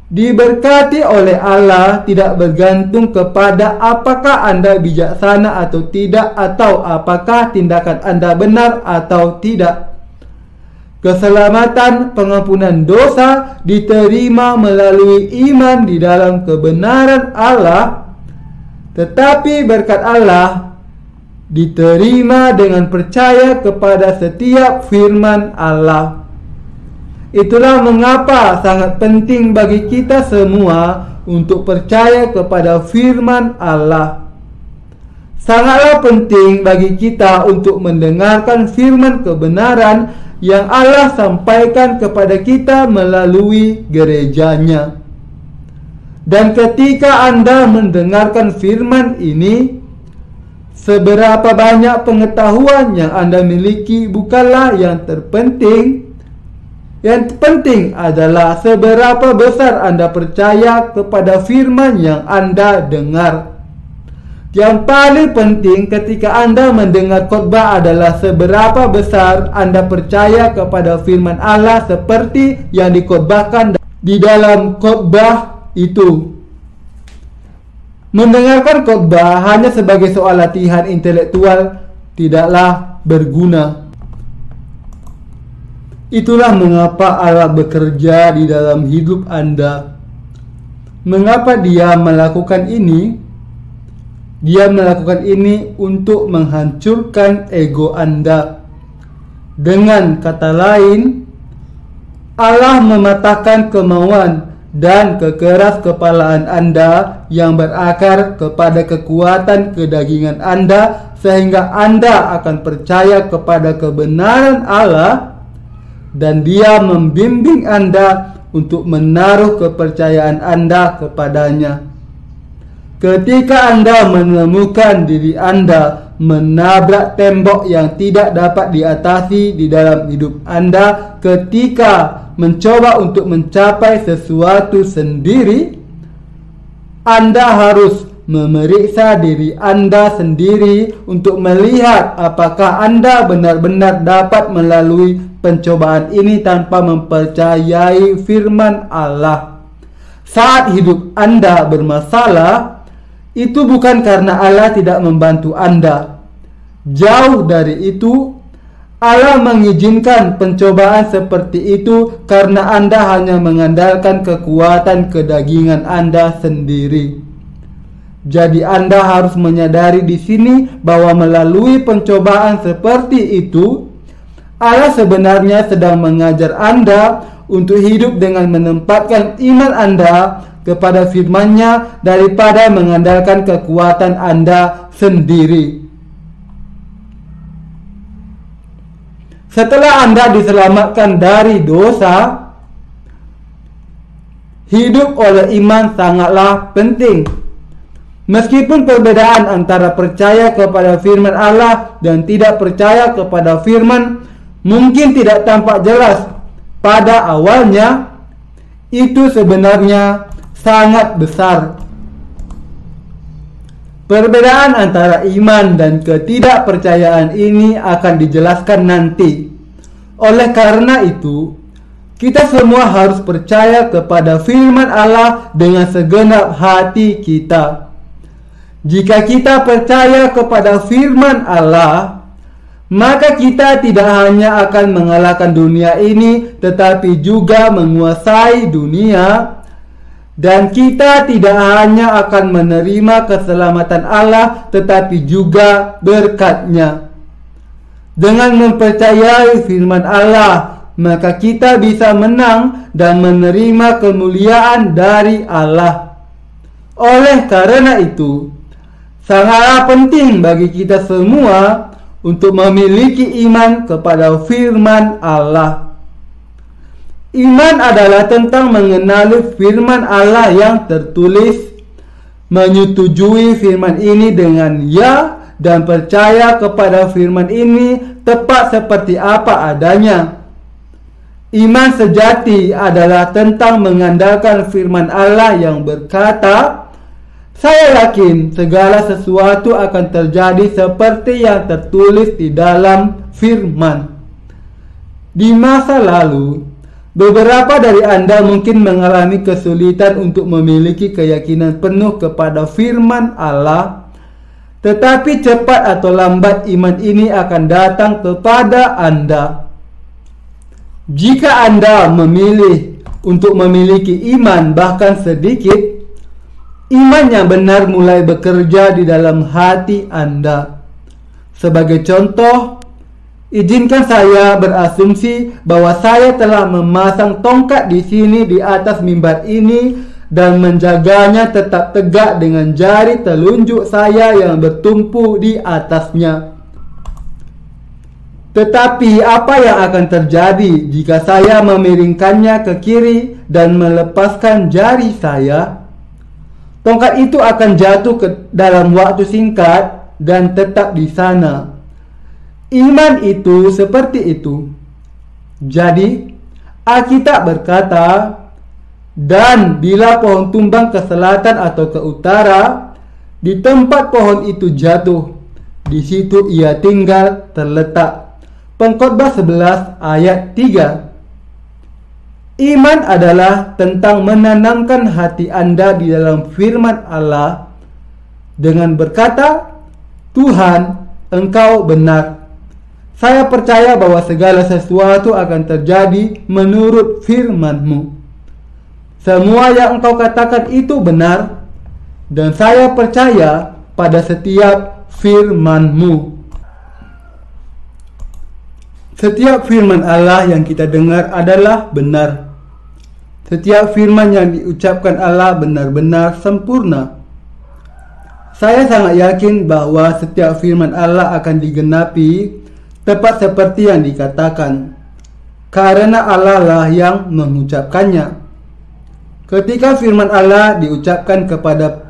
A: diberkati oleh Allah tidak bergantung kepada apakah Anda bijaksana atau tidak, atau apakah tindakan Anda benar atau tidak. Keselamatan pengampunan dosa diterima melalui iman di dalam kebenaran Allah, tetapi berkat Allah diterima dengan percaya kepada setiap firman Allah. Itulah mengapa sangat penting bagi kita semua untuk percaya kepada firman Allah. Sangatlah penting bagi kita untuk mendengarkan firman kebenaran yang Allah sampaikan kepada kita melalui gerejanya. Dan ketika Anda mendengarkan firman ini, seberapa banyak pengetahuan yang Anda miliki bukanlah yang terpenting. Yang penting adalah seberapa besar Anda percaya kepada firman yang Anda dengar. Yang paling penting ketika Anda mendengar khotbah adalah seberapa besar Anda percaya kepada firman Allah seperti yang dikhotbahkan di dalam khotbah itu. Mendengarkan khotbah hanya sebagai soal latihan intelektual tidaklah berguna. Itulah mengapa Allah bekerja di dalam hidup Anda. Mengapa Dia melakukan ini? Dia melakukan ini untuk menghancurkan ego Anda. Dengan kata lain, Allah mematahkan kemauan dan kekeras kepalaan Anda yang berakar kepada kekuatan kedagingan Anda, sehingga Anda akan percaya kepada kebenaran Allah, dan Dia membimbing Anda untuk menaruh kepercayaan Anda kepadanya. Ketika Anda menemukan diri Anda menabrak tembok yang tidak dapat diatasi di dalam hidup Anda, ketika mencoba untuk mencapai sesuatu sendiri, Anda harus memeriksa diri Anda sendiri untuk melihat apakah Anda benar-benar dapat melalui pencobaan ini tanpa mempercayai firman Allah. Saat hidup Anda bermasalah, itu bukan karena Allah tidak membantu Anda. Jauh dari itu, Allah mengizinkan pencobaan seperti itu karena Anda hanya mengandalkan kekuatan kedagingan Anda sendiri. Jadi Anda harus menyadari di sini bahwa melalui pencobaan seperti itu, Allah sebenarnya sedang mengajar Anda untuk hidup dengan menempatkan iman Anda kepada firman-Nya daripada mengandalkan kekuatan Anda sendiri. Setelah Anda diselamatkan dari dosa, hidup oleh iman sangatlah penting. Meskipun perbedaan antara percaya kepada firman Allah dan tidak percaya kepada firman mungkin tidak tampak jelas pada awalnya, itu sebenarnya sangat besar. Perbedaan antara iman dan ketidakpercayaan ini akan dijelaskan nanti. Oleh karena itu, kita semua harus percaya kepada firman Allah dengan segenap hati kita. Jika kita percaya kepada firman Allah, maka kita tidak hanya akan mengalahkan dunia ini, tetapi juga menguasai dunia. Dan kita tidak hanya akan menerima keselamatan Allah, tetapi juga berkat-Nya. Dengan mempercayai firman Allah, maka kita bisa menang dan menerima kemuliaan dari Allah. Oleh karena itu, sangatlah penting bagi kita semua untuk memiliki iman kepada firman Allah. Iman adalah tentang mengenali firman Allah yang tertulis, menyetujui firman ini dengan ya, dan percaya kepada firman ini tepat seperti apa adanya. Iman sejati adalah tentang mengandalkan firman Allah yang berkata, "Saya yakin segala sesuatu akan terjadi seperti yang tertulis di dalam firman." Di masa lalu, beberapa dari Anda mungkin mengalami kesulitan untuk memiliki keyakinan penuh kepada firman Allah, tetapi cepat atau lambat iman ini akan datang kepada Anda. Jika Anda memilih untuk memiliki iman bahkan sedikit, iman yang benar mulai bekerja di dalam hati Anda. Sebagai contoh, izinkan saya berasumsi bahwa saya telah memasang tongkat di sini di atas mimbar ini dan menjaganya tetap tegak dengan jari telunjuk saya yang bertumpu di atasnya. Tetapi apa yang akan terjadi jika saya memiringkannya ke kiri dan melepaskan jari saya? Tongkat itu akan jatuh ke dalam waktu singkat dan tetap di sana. Iman itu seperti itu. Jadi, Alkitab berkata, dan bila pohon tumbang ke selatan atau ke utara, di tempat pohon itu jatuh, di situ ia tinggal terletak. Pengkhotbah 11 ayat 3. Iman adalah tentang menanamkan hati Anda di dalam firman Allah dengan berkata, Tuhan, Engkau benar. Saya percaya bahwa segala sesuatu akan terjadi menurut firman-Mu. Semua yang Engkau katakan itu benar, dan saya percaya pada setiap firman-Mu. Setiap firman Allah yang kita dengar adalah benar. Setiap firman yang diucapkan Allah benar-benar sempurna. Saya sangat yakin bahwa setiap firman Allah akan digenapi tepat seperti yang dikatakan, karena Allah lah yang mengucapkannya. Ketika firman Allah diucapkan kepada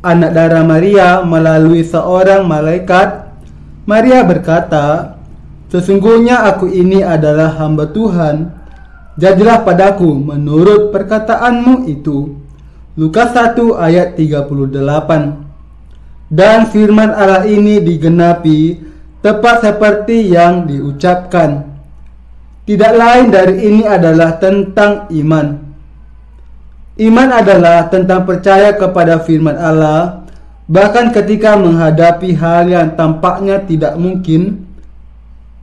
A: anak darah Maria melalui seorang malaikat, Maria berkata, sesungguhnya aku ini adalah hamba Tuhan, jadilah padaku menurut perkataanmu itu. Lukas 1 ayat 38. Dan firman Allah ini digenapi tepat seperti yang diucapkan. Tidak lain dari ini adalah tentang iman. Iman adalah tentang percaya kepada firman Allah, bahkan ketika menghadapi hal yang tampaknya tidak mungkin.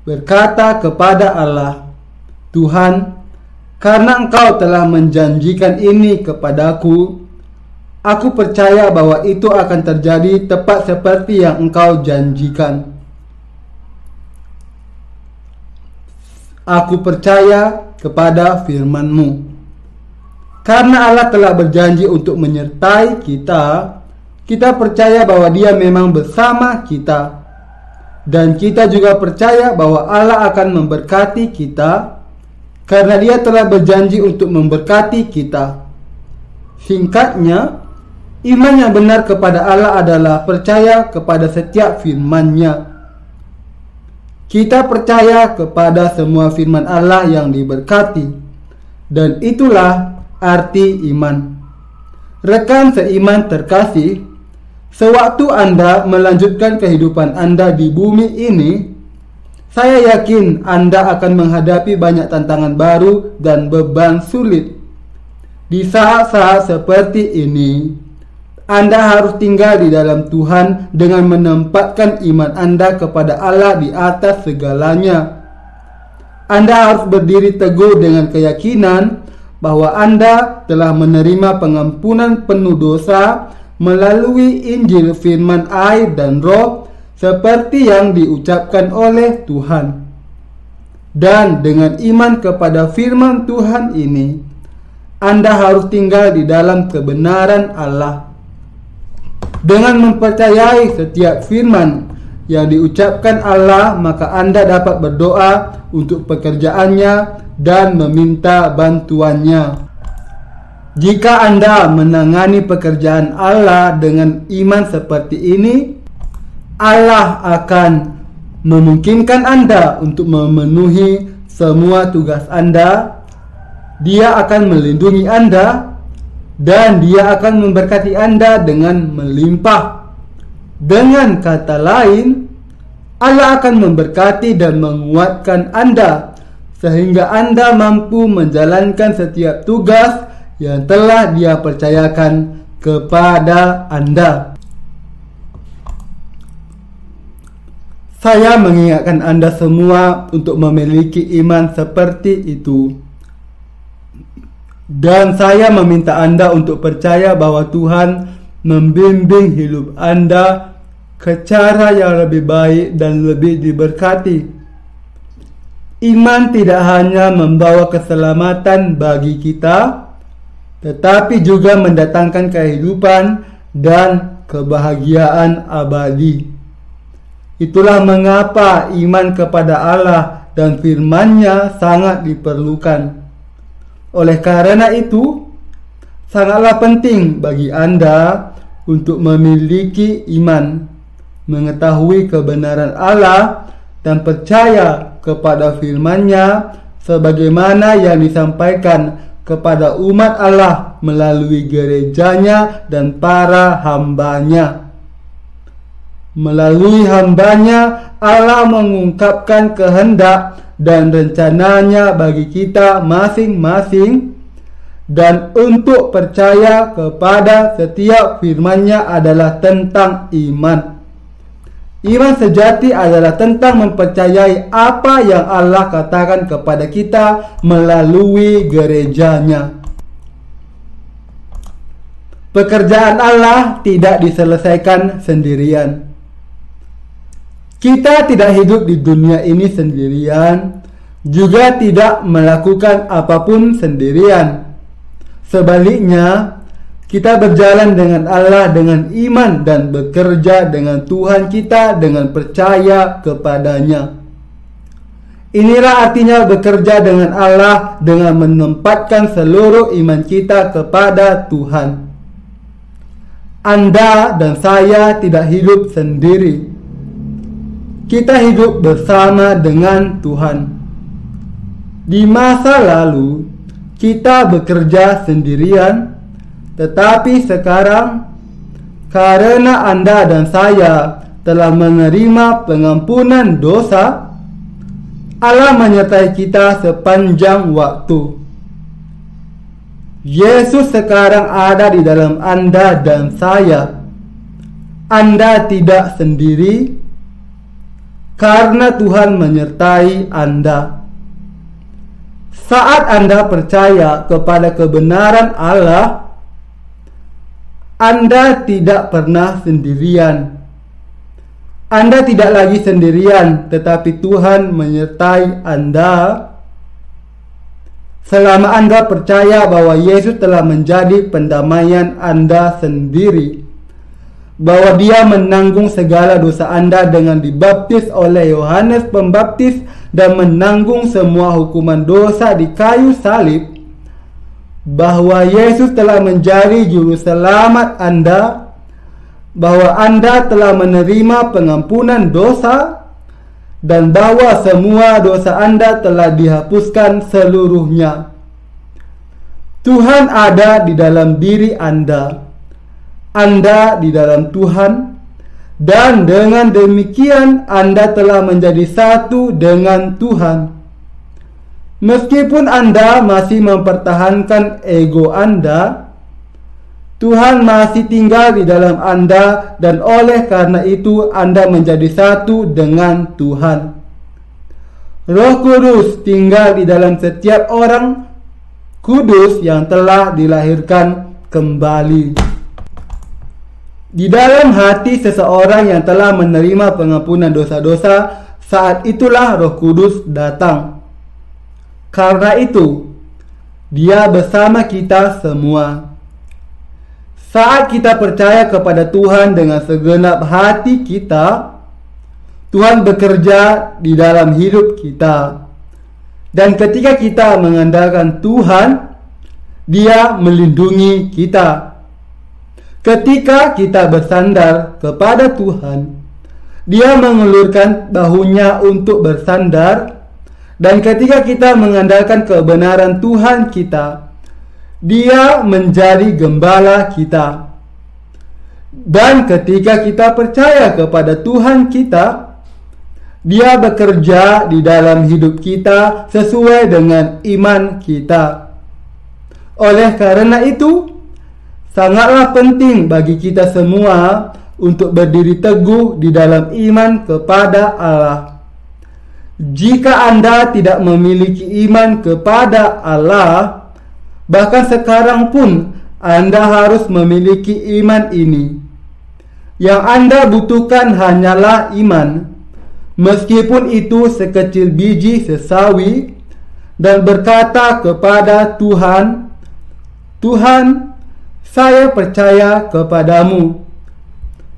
A: Berkata kepada Allah, Tuhan, karena Engkau telah menjanjikan ini kepadaku, aku percaya bahwa itu akan terjadi tepat seperti yang Engkau janjikan. Aku percaya kepada firman-Mu. Karena Allah telah berjanji untuk menyertai kita, kita percaya bahwa Dia memang bersama kita. Dan kita juga percaya bahwa Allah akan memberkati kita, karena Dia telah berjanji untuk memberkati kita. Singkatnya, iman yang benar kepada Allah adalah percaya kepada setiap firman-Nya. Kita percaya kepada semua firman Allah yang diberkati, dan itulah arti iman. Rekan seiman terkasih, sewaktu Anda melanjutkan kehidupan Anda di bumi ini, saya yakin Anda akan menghadapi banyak tantangan baru dan beban sulit. Di saat-saat seperti ini, Anda harus tinggal di dalam Tuhan dengan menempatkan iman Anda kepada Allah di atas segalanya. Anda harus berdiri teguh dengan keyakinan bahwa Anda telah menerima pengampunan penuh dosa melalui Injil, firman air dan roh seperti yang diucapkan oleh Tuhan. Dan dengan iman kepada firman Tuhan ini, Anda harus tinggal di dalam kebenaran Allah. Dengan mempercayai setiap firman yang diucapkan Allah, maka Anda dapat berdoa untuk pekerjaannya dan meminta bantuannya. Jika Anda menangani pekerjaan Allah dengan iman seperti ini, Allah akan memungkinkan Anda untuk memenuhi semua tugas Anda. Dia akan melindungi Anda, dan Dia akan memberkati Anda dengan melimpah. Dengan kata lain, Allah akan memberkati dan menguatkan Anda, sehingga Anda mampu menjalankan setiap tugas yang telah Dia percayakan kepada Anda. Saya mengingatkan Anda semua untuk memiliki iman seperti itu. Dan saya meminta Anda untuk percaya bahwa Tuhan membimbing hidup Anda ke cara yang lebih baik dan lebih diberkati. Iman tidak hanya membawa keselamatan bagi kita, tetapi juga mendatangkan kehidupan dan kebahagiaan abadi. Itulah mengapa iman kepada Allah dan firman-Nya sangat diperlukan. Oleh karena itu, sangatlah penting bagi Anda untuk memiliki iman, mengetahui kebenaran Allah, dan percaya kepada firman-Nya sebagaimana yang disampaikan kepada umat Allah melalui gerejanya dan para hamba-Nya. Melalui hamba-Nya, Allah mengungkapkan kehendak dan rencananya bagi kita masing-masing, dan untuk percaya kepada setiap firman-Nya adalah tentang iman. Iman sejati adalah tentang mempercayai apa yang Allah katakan kepada kita melalui gerejanya. Pekerjaan Allah tidak diselesaikan sendirian. Kita tidak hidup di dunia ini sendirian, juga tidak melakukan apapun sendirian. Sebaliknya, kita berjalan dengan Allah dengan iman dan bekerja dengan Tuhan kita dengan percaya kepadanya. Inilah artinya bekerja dengan Allah dengan menempatkan seluruh iman kita kepada Tuhan. Anda dan saya tidak hidup sendiri. Kita hidup bersama dengan Tuhan. Di masa lalu, kita bekerja sendirian. Tetapi sekarang, karena Anda dan saya telah menerima pengampunan dosa, Allah menyertai kita sepanjang waktu. Yesus sekarang ada di dalam Anda dan saya. Anda tidak sendiri, karena Tuhan menyertai Anda. Saat Anda percaya kepada kebenaran Allah, Anda tidak pernah sendirian. Anda tidak lagi sendirian, tetapi Tuhan menyertai Anda. Selama Anda percaya bahwa Yesus telah menjadi pendamaian Anda sendiri, bahwa Dia menanggung segala dosa Anda dengan dibaptis oleh Yohanes Pembaptis dan menanggung semua hukuman dosa di kayu salib, bahwa Yesus telah menjadi juru selamat Anda, bahwa Anda telah menerima pengampunan dosa, dan bahwa semua dosa Anda telah dihapuskan seluruhnya. Tuhan ada di dalam diri Anda di dalam Tuhan, dan dengan demikian Anda telah menjadi satu dengan Tuhan. Meskipun Anda masih mempertahankan ego Anda, Tuhan masih tinggal di dalam Anda, dan oleh karena itu Anda menjadi satu dengan Tuhan. Roh Kudus tinggal di dalam setiap orang kudus yang telah dilahirkan kembali. Di dalam hati seseorang yang telah menerima pengampunan dosa-dosa, saat itulah Roh Kudus datang. Karena itu, Dia bersama kita semua. Saat kita percaya kepada Tuhan dengan segenap hati kita, Tuhan bekerja di dalam hidup kita. Dan ketika kita mengandalkan Tuhan, Dia melindungi kita. Ketika kita bersandar kepada Tuhan, Dia mengulurkan bahunya untuk bersandar. Dan ketika kita mengandalkan kebenaran Tuhan kita, Dia menjadi gembala kita. Dan ketika kita percaya kepada Tuhan kita, Dia bekerja di dalam hidup kita sesuai dengan iman kita. Oleh karena itu, sangatlah penting bagi kita semua untuk berdiri teguh di dalam iman kepada Allah. Jika Anda tidak memiliki iman kepada Allah, Bahkan sekarang pun Anda harus memiliki iman ini. Yang Anda butuhkan hanyalah iman, meskipun itu sekecil biji sesawi, dan berkata kepada Tuhan, "Tuhan, saya percaya kepadamu.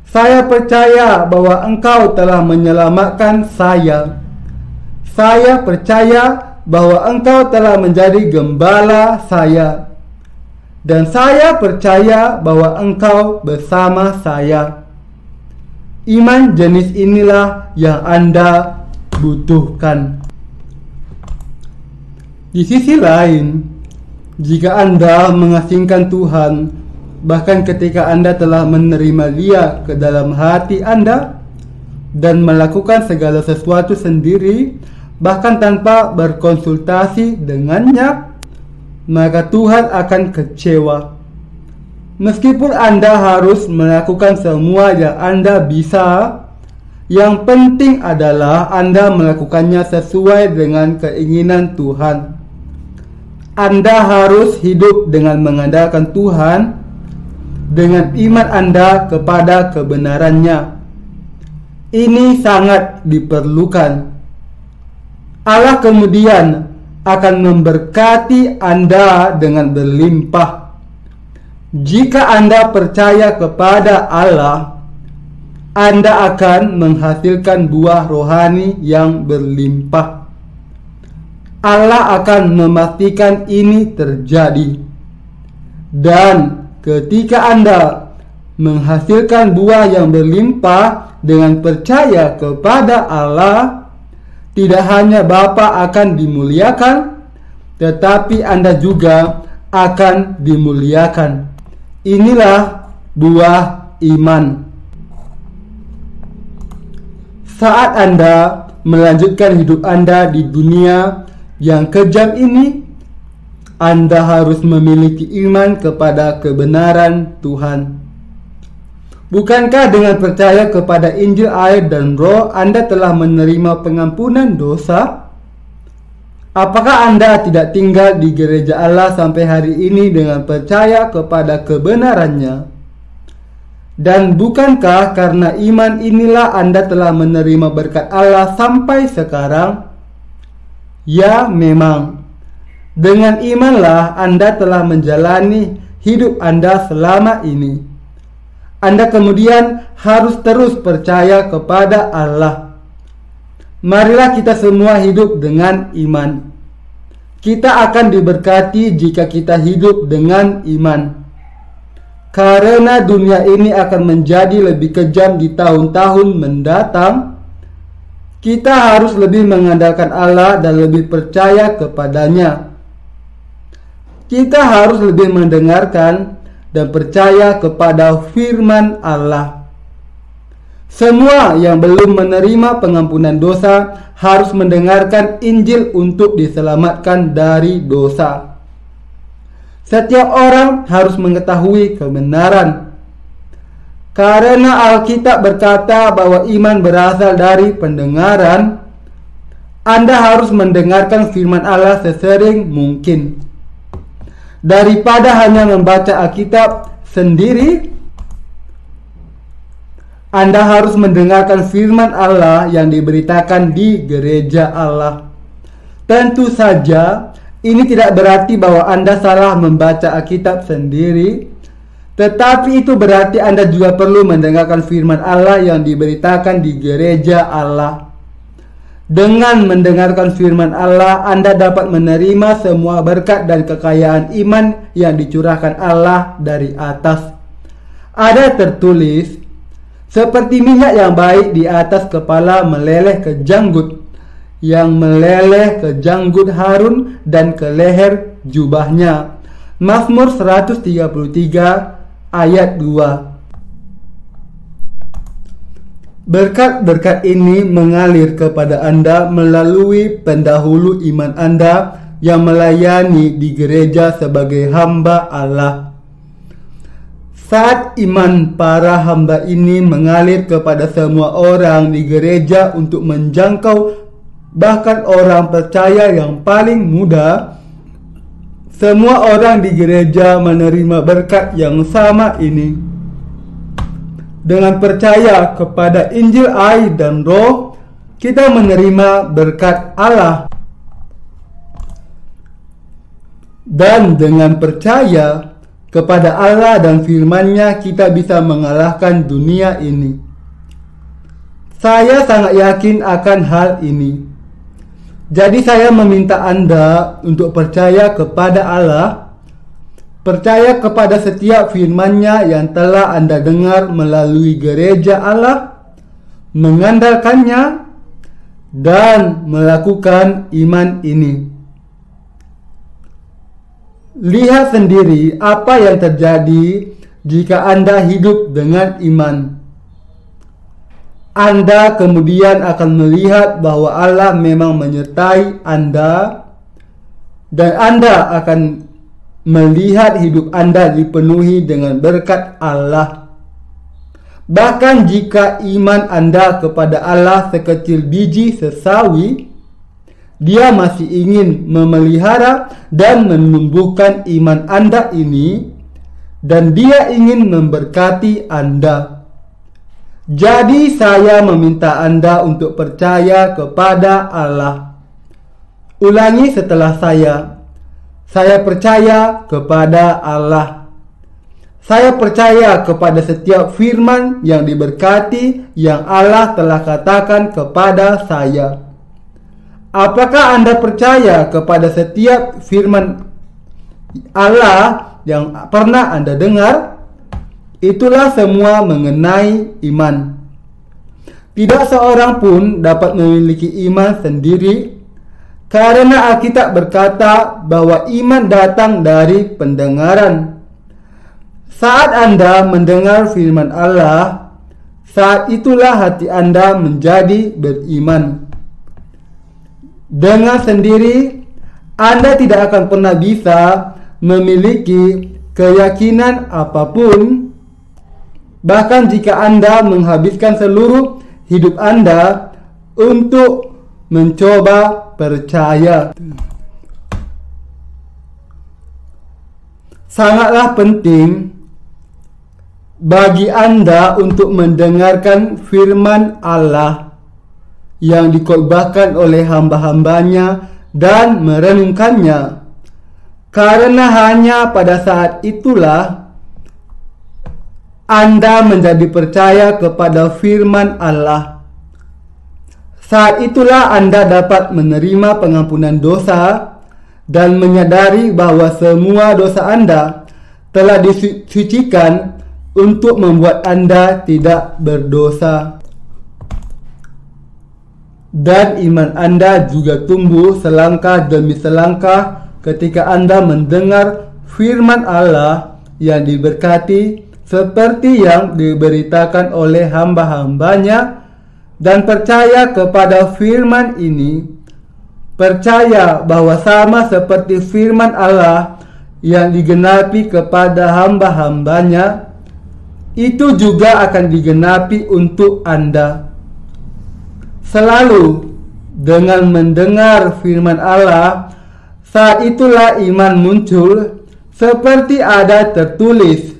A: Saya percaya bahwa Engkau telah menyelamatkan saya. Saya percaya bahwa Engkau telah menjadi gembala saya. Dan saya percaya bahwa Engkau bersama saya." Iman jenis inilah yang Anda butuhkan. Di sisi lain, jika Anda mengasingkan Tuhan, bahkan ketika Anda telah menerima Dia ke dalam hati Anda dan melakukan segala sesuatu sendiri, bahkan tanpa berkonsultasi dengannya, maka Tuhan akan kecewa. Meskipun Anda harus melakukan semua yang Anda bisa, yang penting adalah Anda melakukannya sesuai dengan keinginan Tuhan. Anda harus hidup dengan mengandalkan Tuhan, dengan iman Anda kepada kebenarannya. Ini sangat diperlukan. Allah kemudian akan memberkati Anda dengan berlimpah. Jika Anda percaya kepada Allah, Anda akan menghasilkan buah rohani yang berlimpah. Allah akan memastikan ini terjadi. Dan ketika Anda menghasilkan buah yang berlimpah dengan percaya kepada Allah, tidak hanya Bapa akan dimuliakan, tetapi Anda juga akan dimuliakan. Inilah buah iman. Saat Anda melanjutkan hidup Anda di dunia yang kejam ini, Anda harus memiliki iman kepada kebenaran Tuhan. Bukankah dengan percaya kepada Injil air dan Roh Anda telah menerima pengampunan dosa? Apakah Anda tidak tinggal di gereja Allah sampai hari ini dengan percaya kepada kebenarannya? Dan bukankah karena iman inilah Anda telah menerima berkat Allah sampai sekarang? Ya, memang. Dengan imanlah Anda telah menjalani hidup Anda selama ini. Anda kemudian harus terus percaya kepada Allah. Marilah kita semua hidup dengan iman. Kita akan diberkati jika kita hidup dengan iman. Karena dunia ini akan menjadi lebih kejam di tahun-tahun mendatang, kita harus lebih mengandalkan Allah dan lebih percaya kepadanya. Kita harus lebih mendengarkan dan percaya kepada firman Allah. Semua yang belum menerima pengampunan dosa harus mendengarkan Injil untuk diselamatkan dari dosa. Setiap orang harus mengetahui kebenaran. Karena Alkitab berkata bahwa iman berasal dari pendengaran, Anda harus mendengarkan firman Allah sesering mungkin. Daripada hanya membaca Alkitab sendiri, Anda harus mendengarkan firman Allah yang diberitakan di gereja Allah. Tentu saja, ini tidak berarti bahwa Anda salah membaca Alkitab sendiri, tetapi itu berarti Anda juga perlu mendengarkan firman Allah yang diberitakan di gereja Allah. Dengan mendengarkan firman Allah, Anda dapat menerima semua berkat dan kekayaan iman yang dicurahkan Allah dari atas. Ada tertulis, seperti minyak yang baik di atas kepala meleleh ke janggut, yang meleleh ke janggut Harun dan ke leher jubahnya. Mazmur 133 ayat 2. Berkat-berkat ini mengalir kepada Anda melalui pendahulu iman Anda yang melayani di gereja sebagai hamba Allah. Saat iman para hamba ini mengalir kepada semua orang di gereja untuk menjangkau bahkan orang percaya yang paling muda, semua orang di gereja menerima berkat yang sama ini. Dengan percaya kepada Injil air dan Roh, kita menerima berkat Allah. Dan dengan percaya kepada Allah dan firman-Nya, kita bisa mengalahkan dunia ini. Saya sangat yakin akan hal ini. Jadi saya meminta Anda untuk percaya kepada Allah, percaya kepada setiap firman-Nya yang telah Anda dengar melalui gereja Allah, mengandalkannya, dan melakukan iman ini. Lihat sendiri apa yang terjadi jika Anda hidup dengan iman. Anda kemudian akan melihat bahwa Allah memang menyertai Anda, dan Anda akan melihat hidup Anda dipenuhi dengan berkat Allah. Bahkan jika iman Anda kepada Allah sekecil biji sesawi, Dia masih ingin memelihara dan menumbuhkan iman Anda ini, dan Dia ingin memberkati Anda. Jadi saya meminta Anda untuk percaya kepada Allah. Ulangi setelah saya. Saya percaya kepada Allah. Saya percaya kepada setiap firman yang diberkati yang Allah telah katakan kepada saya. Apakah Anda percaya kepada setiap firman Allah yang pernah Anda dengar? Itulah semua mengenai iman. Tidak seorang pun dapat memiliki iman sendiri, karena Alkitab berkata bahwa iman datang dari pendengaran. Saat Anda mendengar firman Allah, saat itulah hati Anda menjadi beriman. Dengan sendiri, Anda tidak akan pernah bisa memiliki keyakinan apapun. Bahkan jika Anda menghabiskan seluruh hidup Anda untuk mencoba percaya. Sangatlah penting bagi Anda untuk mendengarkan firman Allah yang dikhotbahkan oleh hamba-hambanya dan merenungkannya, karena hanya pada saat itulah Anda menjadi percaya kepada firman Allah. Saat itulah Anda dapat menerima pengampunan dosa dan menyadari bahwa semua dosa Anda telah disucikan untuk membuat Anda tidak berdosa. Dan iman Anda juga tumbuh selangkah demi selangkah ketika Anda mendengar firman Allah yang diberkati seperti yang diberitakan oleh hamba-hambanya, dan percaya kepada firman ini. Percaya bahwa sama seperti firman Allah yang digenapi kepada hamba-hambanya, itu juga akan digenapi untuk Anda. Selalu dengan mendengar firman Allah, saat itulah iman muncul, seperti ada tertulis.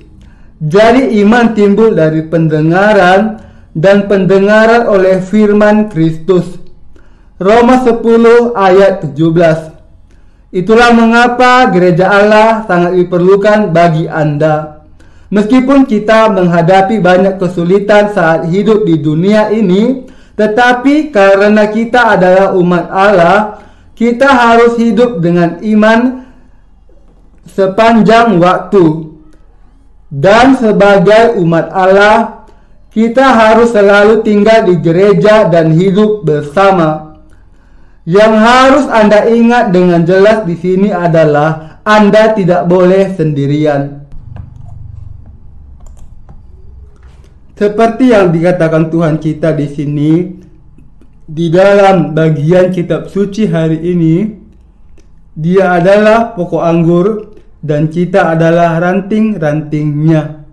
A: Jadi iman timbul dari pendengaran, dan pendengaran oleh firman Kristus. Roma 10 ayat 17. Itulah mengapa gereja Allah sangat diperlukan bagi Anda. Meskipun kita menghadapi banyak kesulitan saat hidup di dunia ini, tetapi karena kita adalah umat Allah, kita harus hidup dengan iman sepanjang waktu. Dan sebagai umat Allah, kita harus selalu tinggal di gereja dan hidup bersama. Yang harus Anda ingat dengan jelas di sini adalah Anda tidak boleh sendirian. Seperti yang dikatakan Tuhan kita di sini, di dalam bagian kitab suci hari ini, Dia adalah pokok anggur dan kita adalah ranting-rantingnya.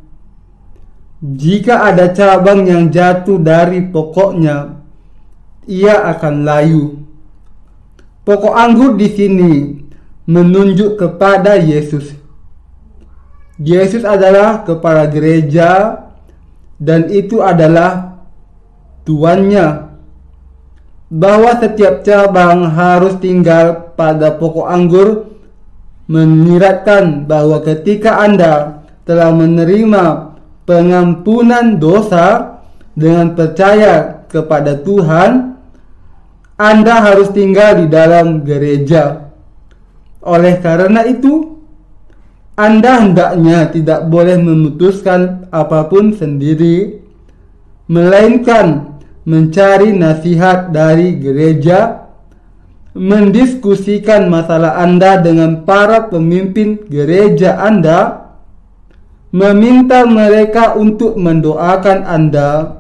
A: Jika ada cabang yang jatuh dari pokoknya, ia akan layu. Pokok anggur di sini menunjuk kepada Yesus. Yesus adalah kepala gereja dan itu adalah tuannya. Bahwa setiap cabang harus tinggal pada pokok anggur menyiratkan bahwa ketika Anda telah menerima pengampunan dosa dengan percaya kepada Tuhan, Anda harus tinggal di dalam gereja. Oleh karena itu, Anda hendaknya tidak boleh memutuskan apapun sendiri, melainkan mencari nasihat dari gereja, mendiskusikan masalah Anda dengan para pemimpin gereja Anda, meminta mereka untuk mendoakan Anda,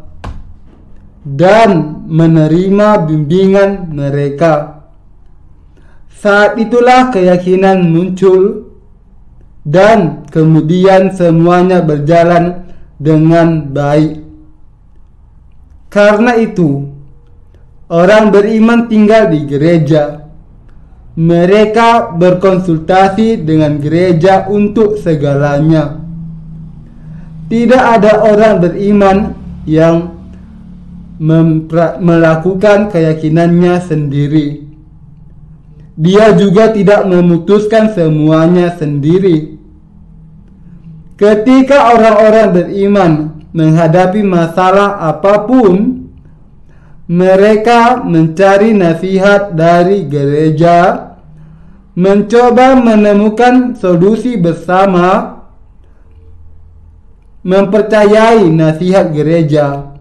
A: dan menerima bimbingan mereka. Saat itulah keyakinan muncul dan kemudian semuanya berjalan dengan baik. Karena itu, orang beriman tinggal di gereja. Mereka berkonsultasi dengan gereja untuk segalanya. Tidak ada orang beriman yang melakukan keyakinannya sendiri. Dia juga tidak memutuskan semuanya sendiri. Ketika orang-orang beriman menghadapi masalah apapun, mereka mencari nasihat dari gereja, mencoba menemukan solusi bersama, mempercayai nasihat gereja,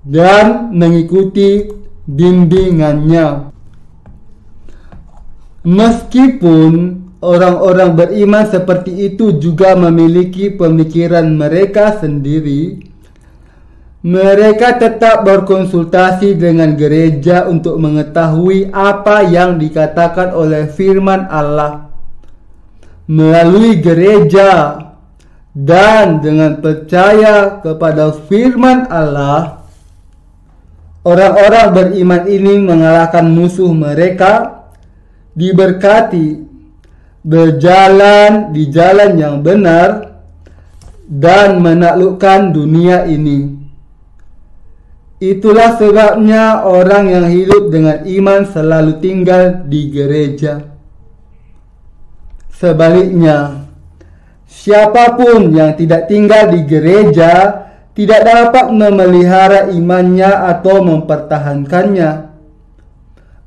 A: dan mengikuti bimbingannya. Meskipun orang-orang beriman seperti itu juga memiliki pemikiran mereka sendiri, mereka tetap berkonsultasi dengan gereja untuk mengetahui apa yang dikatakan oleh firman Allah. Melalui gereja dan dengan percaya kepada firman Allah, orang-orang beriman ini mengalahkan musuh mereka, diberkati, berjalan di jalan yang benar, dan menaklukkan dunia ini. Itulah sebabnya orang yang hidup dengan iman selalu tinggal di gereja. Sebaliknya, siapapun yang tidak tinggal di gereja tidak dapat memelihara imannya atau mempertahankannya.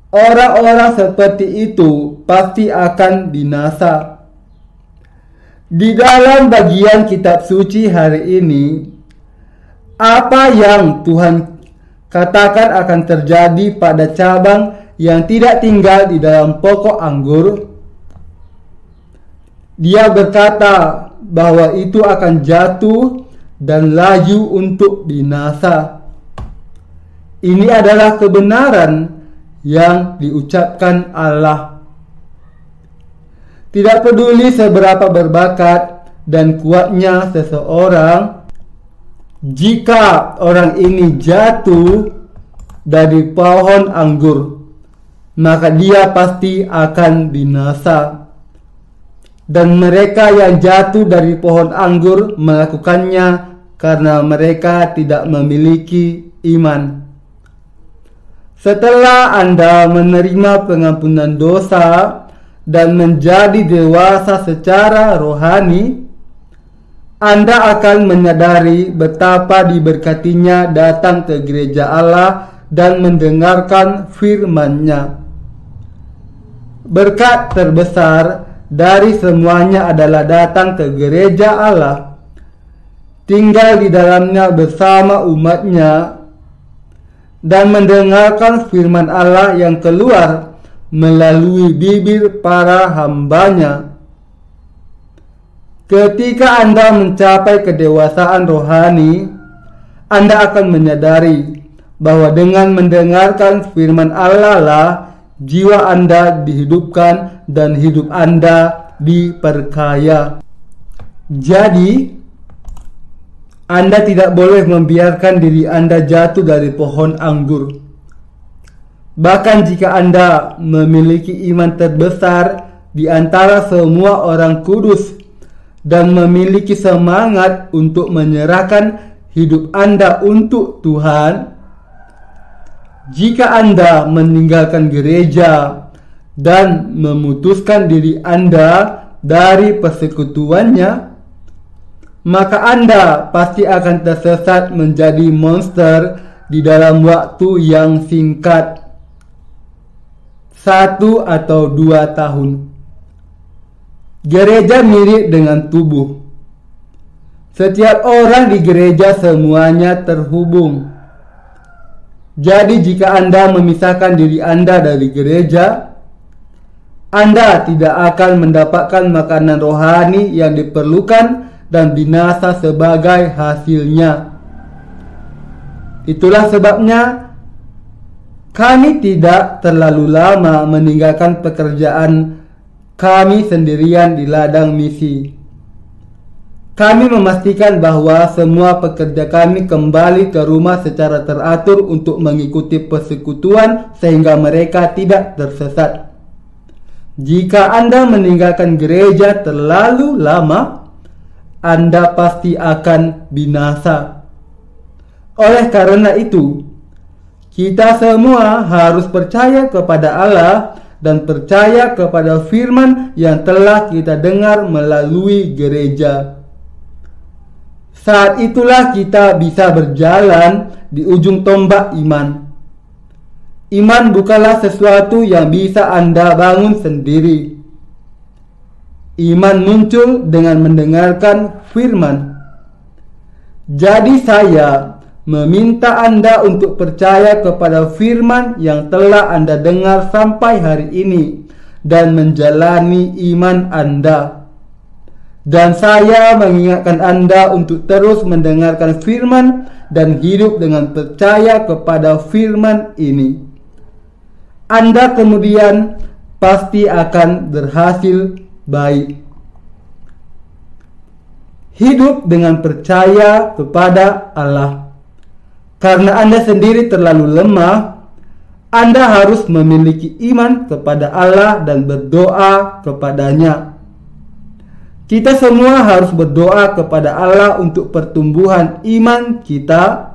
A: Orang-orang seperti itu pasti akan binasa. Di dalam bagian kitab suci hari ini, apa yang Tuhan katakan akan terjadi pada cabang yang tidak tinggal di dalam pokok anggur? Dia berkata bahwa itu akan jatuh dan layu untuk binasa. Ini adalah kebenaran yang diucapkan Allah. Tidak peduli seberapa berbakat dan kuatnya seseorang, jika orang ini jatuh dari pohon anggur, maka dia pasti akan binasa. Dan mereka yang jatuh dari pohon anggur melakukannya karena mereka tidak memiliki iman. Setelah Anda menerima pengampunan dosa dan menjadi dewasa secara rohani, Anda akan menyadari betapa diberkatinya datang ke gereja Allah dan mendengarkan firman-Nya. Berkat terbesar dari semuanya adalah datang ke gereja Allah, tinggal di dalamnya bersama umatnya, dan mendengarkan firman Allah yang keluar melalui bibir para hambanya. Ketika Anda mencapai kedewasaan rohani, Anda akan menyadari bahwa dengan mendengarkan firman Allah lah jiwa Anda dihidupkan dan hidup Anda diperkaya. Jadi, Anda tidak boleh membiarkan diri Anda jatuh dari pohon anggur. Bahkan jika Anda memiliki iman terbesar di antara semua orang kudus dan memiliki semangat untuk menyerahkan hidup Anda untuk Tuhan, jika Anda meninggalkan gereja dan memutuskan diri Anda dari persekutuannya, maka Anda pasti akan tersesat menjadi monster di dalam waktu yang singkat, 1 atau 2 tahun. Gereja mirip dengan tubuh. Setiap orang di gereja semuanya terhubung. Jadi jika Anda memisahkan diri Anda dari gereja, Anda tidak akan mendapatkan makanan rohani yang diperlukan dan binasa sebagai hasilnya. Itulah sebabnya kami tidak terlalu lama meninggalkan pekerjaan kami sendirian di ladang misi. Kami memastikan bahwa semua pekerja kami kembali ke rumah secara teratur untuk mengikuti persekutuan sehingga mereka tidak tersesat. Jika Anda meninggalkan gereja terlalu lama, Anda pasti akan binasa. Oleh karena itu, kita semua harus percaya kepada Allah dan percaya kepada firman yang telah kita dengar melalui gereja. Saat itulah kita bisa berjalan di ujung tombak iman. Iman bukanlah sesuatu yang bisa Anda bangun sendiri. Iman muncul dengan mendengarkan firman. Jadi saya meminta Anda untuk percaya kepada firman yang telah Anda dengar sampai hari ini dan menjalani iman Anda. Dan saya mengingatkan Anda untuk terus mendengarkan firman dan hidup dengan percaya kepada firman ini. Anda kemudian pasti akan berhasil baik. Hidup dengan percaya kepada Allah. Karena Anda sendiri terlalu lemah, Anda harus memiliki iman kepada Allah dan berdoa kepadanya. Kita semua harus berdoa kepada Allah untuk pertumbuhan iman kita,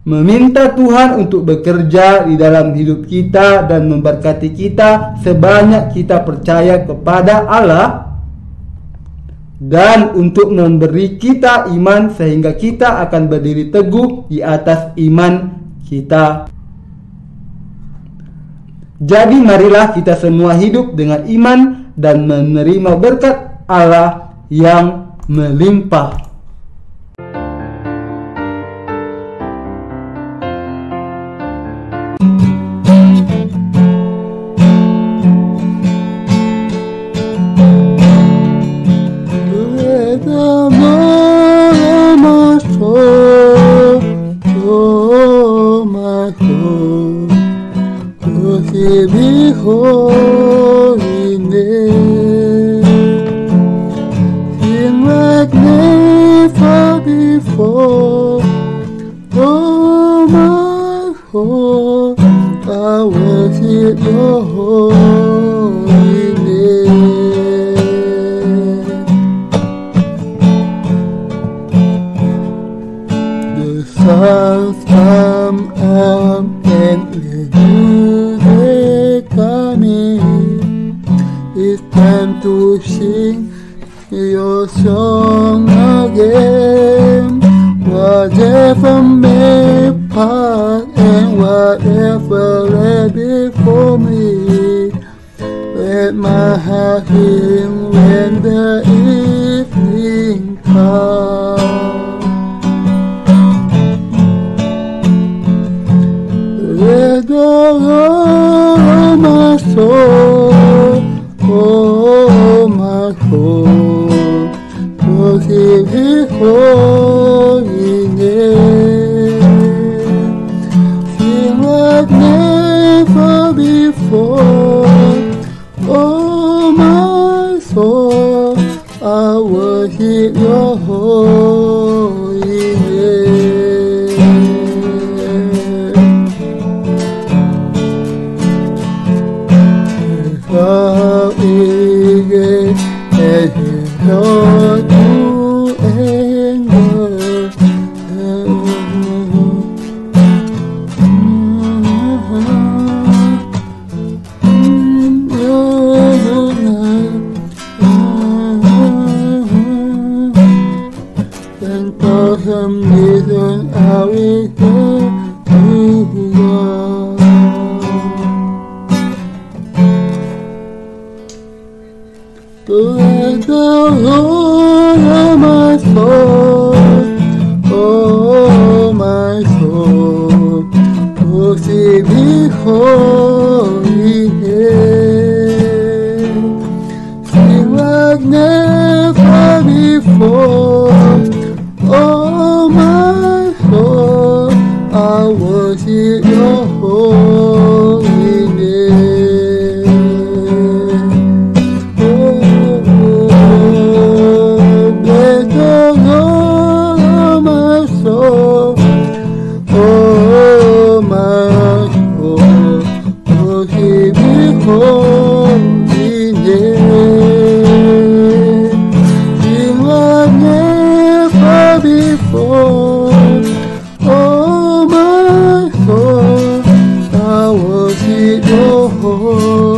A: meminta Tuhan untuk bekerja di dalam hidup kita dan memberkati kita sebanyak kita percaya kepada Allah, dan untuk memberi kita iman sehingga kita akan berdiri teguh di atas iman kita. Jadi marilah kita semua hidup dengan iman dan menerima berkat Allah yang melimpah.
B: I worship your holy
A: Bless the Lord, oh my soul, oh my soul, worship His holy name. Sing like never before, oh my soul, I worship Your holy name. Oh, bless the Lord, oh my soul, oh my soul, worship His holy name. Sing like never before, oh my soul, I worship Your holy name.